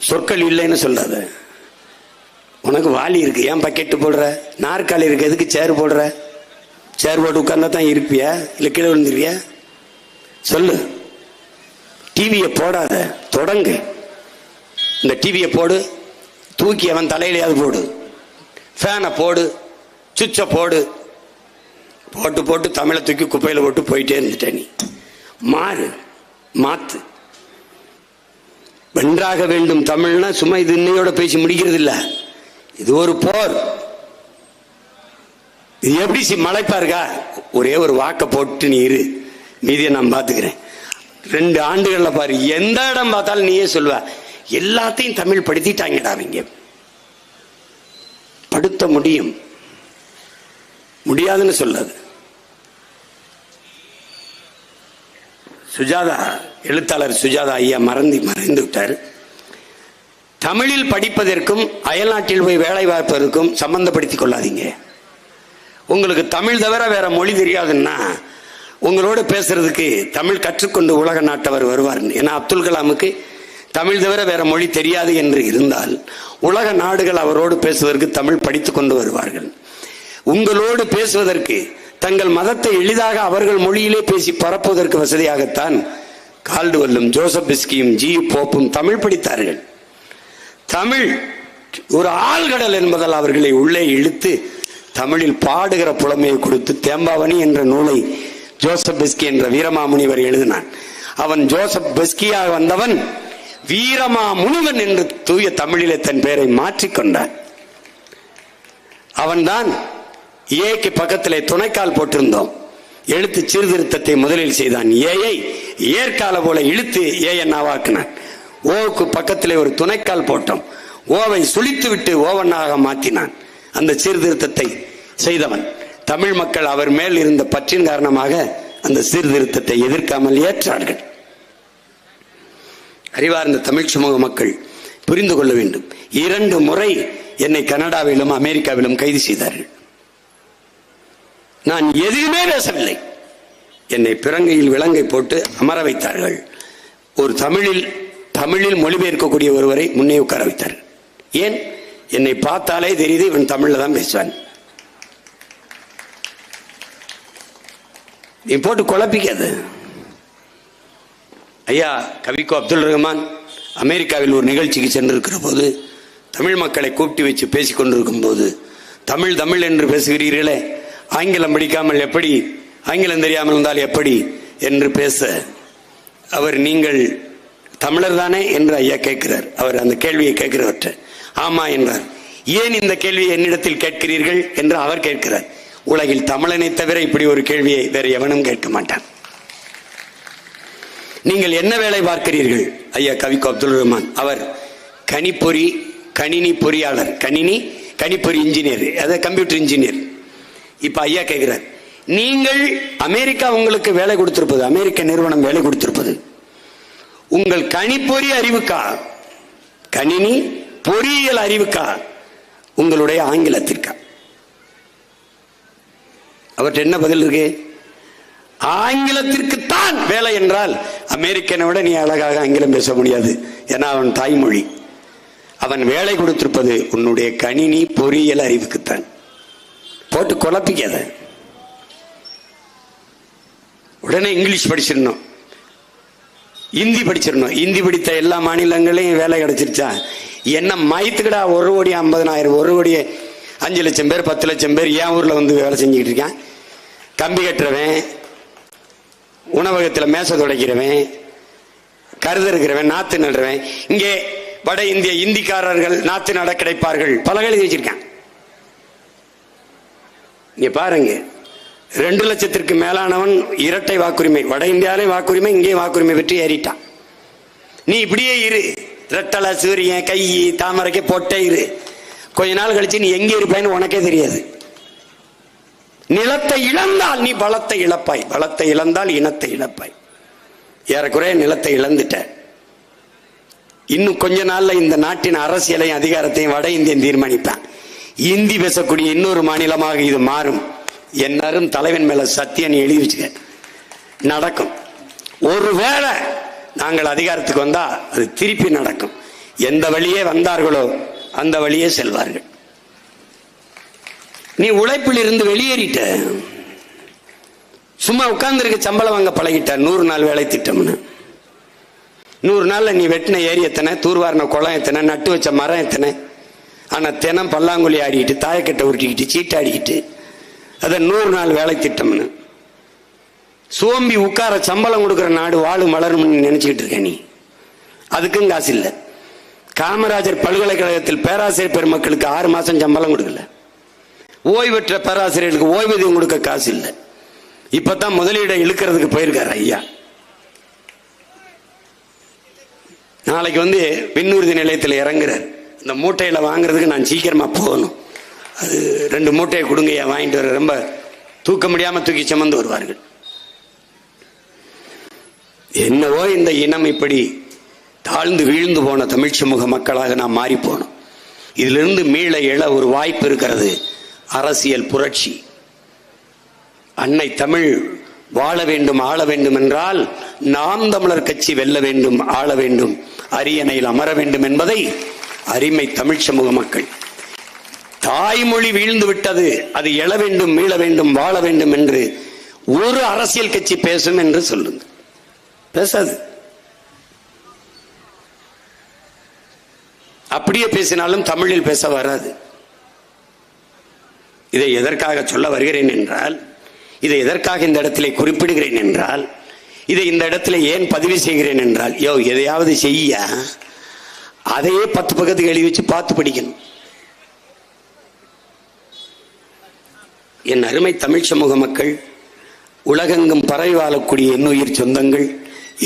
சொற்கள் இல்லைன்னு சொல்லாத. உனக்கு வாலி இருக்கு, ஏன் பக்கெட்டு போடுற? நாற்காலி இருக்கு, எதுக்கு சேர் போடுற? சேர் போட்டு உட்கார்ந்தா தான் இருப்பியா, இல்லை கீழே விழுந்துருவியா? சொல்லு. டிவியை போடாத, தொடங்கு. இந்த டிவியை போடு, தூக்கி அவன் தலையிலையாவது போடு. ஃபேனை போடு, சுவிட்சை போடு. போட்டு போட்டு தமிழை தூக்கி குப்பையில் போட்டு போயிட்டே இருந்துட்ட. நீ மாறு, மாத்து. வென்றாக வேண்டும் தமிழ்னா சும்மா இது இன்னையோட பேசி முடிக்கிறது இல்லை. இது ஒரு போர். இது எப்படி மலைப்பா இருக்கா? ஒரே ஒரு வாக்க போட்டு நீ இரு, மீதியை நான் பார்த்துக்கிறேன். 2 ஆண்டுகள்ல பாரு, எந்த இடம் பார்த்தாலும் நீயே சொல்வ, எல்லாத்தையும் தமிழ் படுத்திட்டாங்கடா. அவங்க படுத்த முடியும், முடியாதுன்னு சொல்லாது. சுஜாதா, எழுத்தாளர் சுஜாதா ஐயா மறைந்து விட்டார். தமிழில் படிப்பதற்கும் அயல்நாட்டில் போய் வேலை பார்ப்பதற்கும் சம்பந்தப்படுத்திக் கொள்ளாதீங்க. உங்களுக்கு தமிழ் தவிர வேற மொழி தெரியாதுன்னா உங்களோட பேசுறதுக்கு தமிழ் கற்றுக்கொண்டு உலக நாட்டவர் வருவார். ஏன்னா அப்துல் கலாமுக்கு தமிழ் தவிர வேற மொழி தெரியாது என்று இருந்தால் உலக நாடுகள் அவரோடு பேசுவதற்கு தமிழ் படித்துக் கொண்டு வருவார்கள். உங்களோடு பேசுவதற்கு தங்கள் மதத்தை எளிதாக அவர்கள் மொழியிலே பேசி பரப்புவதற்கு வசதியாகத்தான் கால்டுவெல்லும் ஜோசப் பிஸ்கியும் ஜி போப்பும் தமிழ் படித்தார்கள். தமிழ் ஒரு ஆழ்கடல் என்பதால் அவர்களை உள்ளே இழுத்து தமிழில் பாடுகிற புலமையை கொடுத்து தேம்பாவணி என்ற நூலை ஜோசப் பெஸ்கி என்ற வீரமாமுனிவர் எழுதினான். அவன் ஜோசப் பெஸ்கியாக வந்தவன் வீரமாமுனிவன் என்று தூய தமிழிலே தன் பெயரை மாற்றிக்கொண்டான். அவன்தான் ஏக்கு பக்கத்திலே துணைக்கால் போட்டிருந்தோம். எழுத்து சீர்திருத்தத்தை முதலில் செய்தான். ஏயை ஏற்கால போல இழுத்து ஏயை நாவாக்கினான். ஓவுக்கு பக்கத்திலே ஒரு துணைக்கால் போட்டோம். ஓவை சுழித்து விட்டு ஓவனாக மாற்றினான். அந்த சீர்திருத்தத்தை செய்தவன். தமிழ் மக்கள் அவர் மேல் இருந்த பற்றின் காரணமாக அந்த சீர்திருத்தத்தை எதிர்க்காமல் ஏற்றார்கள். அறிவார்ந்த தமிழ் சமூக மக்கள் புரிந்து கொள்ள வேண்டும். 2 முறை என்னை கனடாவிலும் அமெரிக்காவிலும் கைது செய்தார்கள். நான் எதுவுமே பேசவில்லை. என்னை பிறங்கையில் விலங்கை போட்டு அமர வைத்தார்கள். ஒரு தமிழில் மொழிபெயர்க்கக்கூடிய ஒருவரை முன்னே உட்கார வைத்தார்கள். ஏன்? என்னை பார்த்தாலே தெரியுது இவன் தமிழ்ல தான் பேசுவான். நீ போட்டு குழப்பிக்காது. ஐயா கவிக்கோ அப்துல் ரஹ்மான் அமெரிக்காவில் ஒரு நிகழ்ச்சிக்கு சென்றிருக்கிற போது தமிழ் மக்களை கூப்பிட்டு வச்சு பேசிக் கொண்டிருக்கும் போது, தமிழ் தமிழ் என்று பேசுகிறீர்களே, ஆங்கிலம் படிக்காமல் எப்படி, ஆங்கிலம் தெரியாமல் இருந்தால் எப்படி என்று பேச அவர், நீங்கள் தமிழர் தானே என்று ஐயா கேட்கிறார். அவர் அந்த கேள்வியை கேட்கிறவற்ற ஆமா என்றார். ஏன் இந்த கேள்வியை என்னிடத்தில் கேட்கிறீர்கள் என்று அவர் கேட்கிறார். உலகில் தமிழனை தவிர இப்படி ஒரு கேள்வியை வேறு எவனும் கேட்க மாட்டான். நீங்கள் என்ன வேலை பார்க்கிறீர்கள்? ஐயா கவிக்கோ அப்துல் ரஹ்மான் அவர் கணினி பொறியாளர், கணிப்பொறி இன்ஜினியர், அதாவது கம்ப்யூட்டர் இன்ஜினியர். இப்ப ஐயா கேட்கிறார், நீங்கள் அமெரிக்கா உங்களுக்கு வேலை கொடுத்திருப்பது, அமெரிக்க நிறுவனம் வேலை கொடுத்திருப்பது உங்கள் கணிப்பொறி அறிவுக்கா, கணினி பொறியியல் அறிவுக்கா, உங்களுடைய ஆங்கிலத்திற்கா? அவற்றை என்ன பதில் இருக்கு? ஆங்கிலத்திற்கு தான் வேலை என்றால் அமெரிக்கனை விட நீ அழகாக ஆங்கிலம் பேச முடியாது. ஏன்னா அவன் தாய்மொழி. அவன் வேலை கொடுத்திருப்பது உன்னுடைய கணினி பொறியியல் அறிவுக்குத்தான். போட்டு குழப்பிக்காத. உடனே இங்கிலீஷ் படிச்சிடணும், இந்தி படிச்சிடணும். இந்தி படித்த எல்லா மாநிலங்களையும் வேலை கிடைச்சிருச்சா? என்ன மயத்துக்கடா 1,50,000 1 கோடி 5 லட்சம் பேர் 10 லட்சம் பேர் என் ஊர்ல வந்து வேலை செஞ்சுக்கிட்டு இருக்கான். கம்பி கட்டுறவன், உணவகத்தில் மேசை துடைக்கிறவன், கருது இருக்கிறவன், நாத்து நடுறவன். இங்கே வட இந்திய இந்திக்காரர்கள் நாத்து நட கிடைப்பார்கள் பல எழுதி வச்சிருக்கான். இங்க பாருங்க, 2 லட்சத்திற்கு மேலானவன் இரட்டை வாக்குரிமை, வட இந்தியாவிலே வாக்குரிமை, இங்கே வாக்குரிமை பெற்று ஏறிட்டான். நீ இப்படியே இரு, ரெட்டலை சூரியன் கை தாமரைக்கு போட்டே இரு. கொஞ்ச நாள் கழிச்சு நீ எங்கே இருப்பாய்ன்னு உனக்கே தெரியாது. நிலத்தை இழந்தால் நீ பலத்தை இழப்பாய், பலத்தை இழந்தால் இனத்தை இழப்பாய். ஏறக்குறைய நிலத்தை இழந்துட்ட. இன்னும் கொஞ்ச நாள்ல இந்த நாட்டின் அரசியலையும் அதிகாரத்தையும் வட இந்தியன் தீர்மானிப்பான். இந்தி பேசக்கூடிய இன்னொரு மாநிலமாக இது மாறும். என்னரும் தலைவன் மேல சத்தியம் எழுதி வச்சுக்க, நடக்கும். ஒருவேளை நாங்கள் அதிகாரத்துக்கு வந்தா அது திருப்பி நடக்கும். எந்த வழியே வந்தார்களோ அந்த வழியே செல்வார்கள். நீ உழைப்பில் இருந்து வெளியேறிட்ட, சும்மா உட்கார்ந்துருக்க, சம்பளம் வாங்க பழகிட்ட. 100 நாள் வேலை திட்டம்னு 100 நாள்ல நீ வெட்டின ஏரி எத்தனை, தூர்வாரின குளம் எத்தனை, நட்டு வச்ச மரம் எத்தனை. ஆனா தினம் பல்லாங்குழி ஆடிக்கிட்டு, தாயக்கட்டை உருட்டிக்கிட்டு, சீட்டாடிக்கிட்டு, அதை 100 நாள் வேலை திட்டம்னு சோம்பி உட்கார சம்பளம் கொடுக்கிற நாடு வாழு மலரும்னு நினைச்சுக்கிட்டு இருக்க நீ. அதுக்கும் காசு இல்லை. காமராஜர் பல்கலைக்கழகத்தில் பேராசிரியர் பெருமக்களுக்கு 6 மாசம் சம்பளம் கொடுக்கல. ஓய்வு பெற்ற பேராசிரியர்களுக்கு ஓய்வூதியம் கொடுக்க காசு இல்லை. இப்பதான் முதலீடை இழுக்கிறதுக்கு போயிருக்காரு ஐயா. நாளைக்கு வந்து விண்ணூர்தி நிலையத்தில் இறங்குறார். இந்த மூட்டையில வாங்குறதுக்கு நான் சீக்கிரமா போகணும். அது 2 மூட்டையை கொடுங்கய்யா, வாங்கிட்டு வர. ரொம்ப தூக்க முடியாம தூக்கி சுமந்து வருவார்கள். என்னவோ இந்த இனம் இப்படி தாழ்ந்து வீழ்ந்து போன தமிழ் சமூக மக்களாக நாம் மாறி போனோம். இதிலிருந்து மீள எழ ஒரு வாய்ப்பு இருக்கிறது. அரசியல் புரட்சி. அன்னை தமிழ் வாழ வேண்டும், ஆள வேண்டும் என்றால் நாம் தமிழர் கட்சி வெல்ல வேண்டும், ஆள வேண்டும், அரியணையில் அமர வேண்டும் என்பதை அருமை தமிழ் சமூக மக்கள், தாய்மொழி வீழ்ந்து விட்டது, அது எழ வேண்டும், மீள வேண்டும், வாழ வேண்டும் என்று ஒரு அரசியல் கட்சி பேசும் என்று சொல்லுங்க. பேசாது. அப்படியே பேசினாலும் தமிழில் பேச வராது. இதை எதற்காக சொல்ல வருகிறேன் என்றால், இதை எதற்காக இந்த இடத்திலே குறிப்பிடுகிறேன் என்றால், இதை இந்த இடத்துல ஏன் பதிவு செய்கிறேன் என்றால், எதையாவது செய்ய அதையே 10 பக்கத்துக்கு எழுதி வச்சு பார்த்து படிக்கணும். என் அருமை தமிழ் சமூக மக்கள், உலகெங்கும் பரவி வாழக்கூடிய என்னுயிர் சொந்தங்கள்,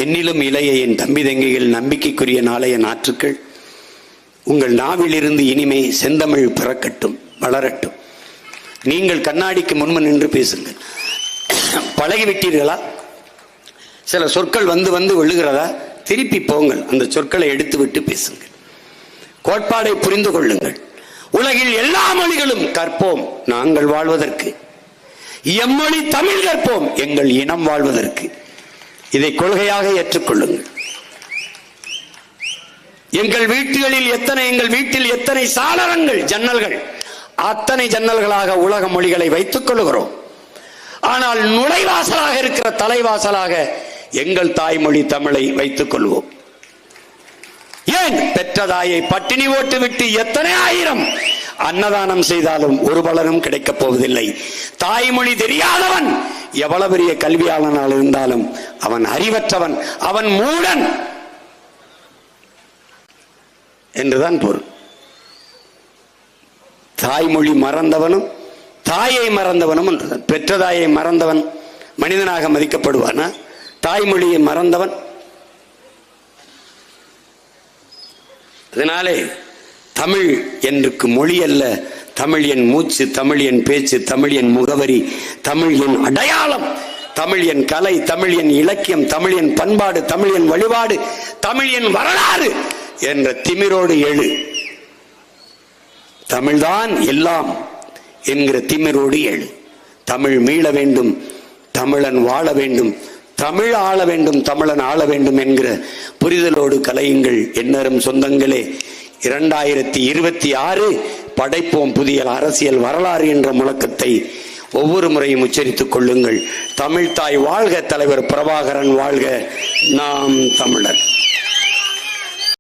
என்னிலும் இளைய என் தம்பி தங்கைகள், நம்பிக்கைக்குரிய நாளைய நாற்றுக்கள், உங்கள் நாவிலிருந்து இனிமே செந்தமிழ் பிறக்கட்டும், வளரட்டும். நீங்கள் கண்ணாடிக்கு முன்பு நின்று பேசுங்கள். பழகிவிட்டீர்களா? சில சொற்கள் வந்து வந்து விழுகிறதா? திருப்பி போங்கள், அந்த சொற்களை எடுத்து விட்டு பேசுங்கள். கோட்பாடை புரிந்து கொள்ளுங்கள். உலகில் எல்லா மொழிகளும் கற்போம் நாங்கள் வாழ்வதற்கு, எம்மொழி தமிழ் கற்போம் எங்கள் இனம் வாழ்வதற்கு. இதை கொள்கையாக ஏற்றுக்கொள்ளுங்கள். எங்கள் வீட்டில் எத்தனை சாளரங்கள், ஜன்னல்கள், அத்தனை ஜன்னல்களாக உலக மொழிகளை வைத்துக் கொள்கிறோம். ஆனால் நுழைவாசலாக இருக்கிற தலைவாசலாக எங்கள் தாய்மொழி தமிழை வைத்துக் கொள்வோம். ஏன்? பெற்ற தாயை பட்டினி ஓட்டு விட்டு எத்தனை ஆயிரம் அன்னதானம் செய்தாலும் ஒரு பலனும் கிடைக்கப் போவதில்லை. தாய்மொழி தெரியாதவன் எவ்வளவு பெரிய கல்வியாளனாக இருந்தாலும் அவன் அறிவற்றவன், அவன் மூடன் என்றுதான் பொருள். தாய்மொழி மறந்தவனும் தாயை மறந்தவனும் என்றுதான். பெற்ற தாயை மறந்தவன் மனிதனாக மதிக்கப்படுவானா? தாய்மொழியை மறந்தவன். அதனாலே தமிழ் எனக்கு மொழி அல்ல, தமிழ் என் மூச்சு, தமிழ் என் பேச்சு, தமிழ் என் முகவரி, தமிழ் என் அடையாளம், தமிழ் என் கலை, தமிழ் என் இலக்கியம், தமிழ் என் பண்பாடு, தமிழ் என் வழிபாடு, தமிழ் என் வரலாறு என்ற திமிரோடு எழு. தமிழ்தான் எல்லாம் என்கிற திமிரோடு எழு. தமிழ் மீள வேண்டும், தமிழன் வாழ வேண்டும், தமிழ் ஆள வேண்டும், தமிழன் ஆள வேண்டும் என்கிற புரிதலோடு கலையுங்கள். எந்நேரம் சொந்தங்களே, 2026 படைப்போம் புதிய அரசியல் வரலாறு என்ற முழக்கத்தை ஒவ்வொரு முறையும் உச்சரித்துக் கொள்ளுங்கள். தமிழ்தாய் வாழ்க, தலைவர் பிரபாகரன் வாழ்க, நாம் தமிழர்.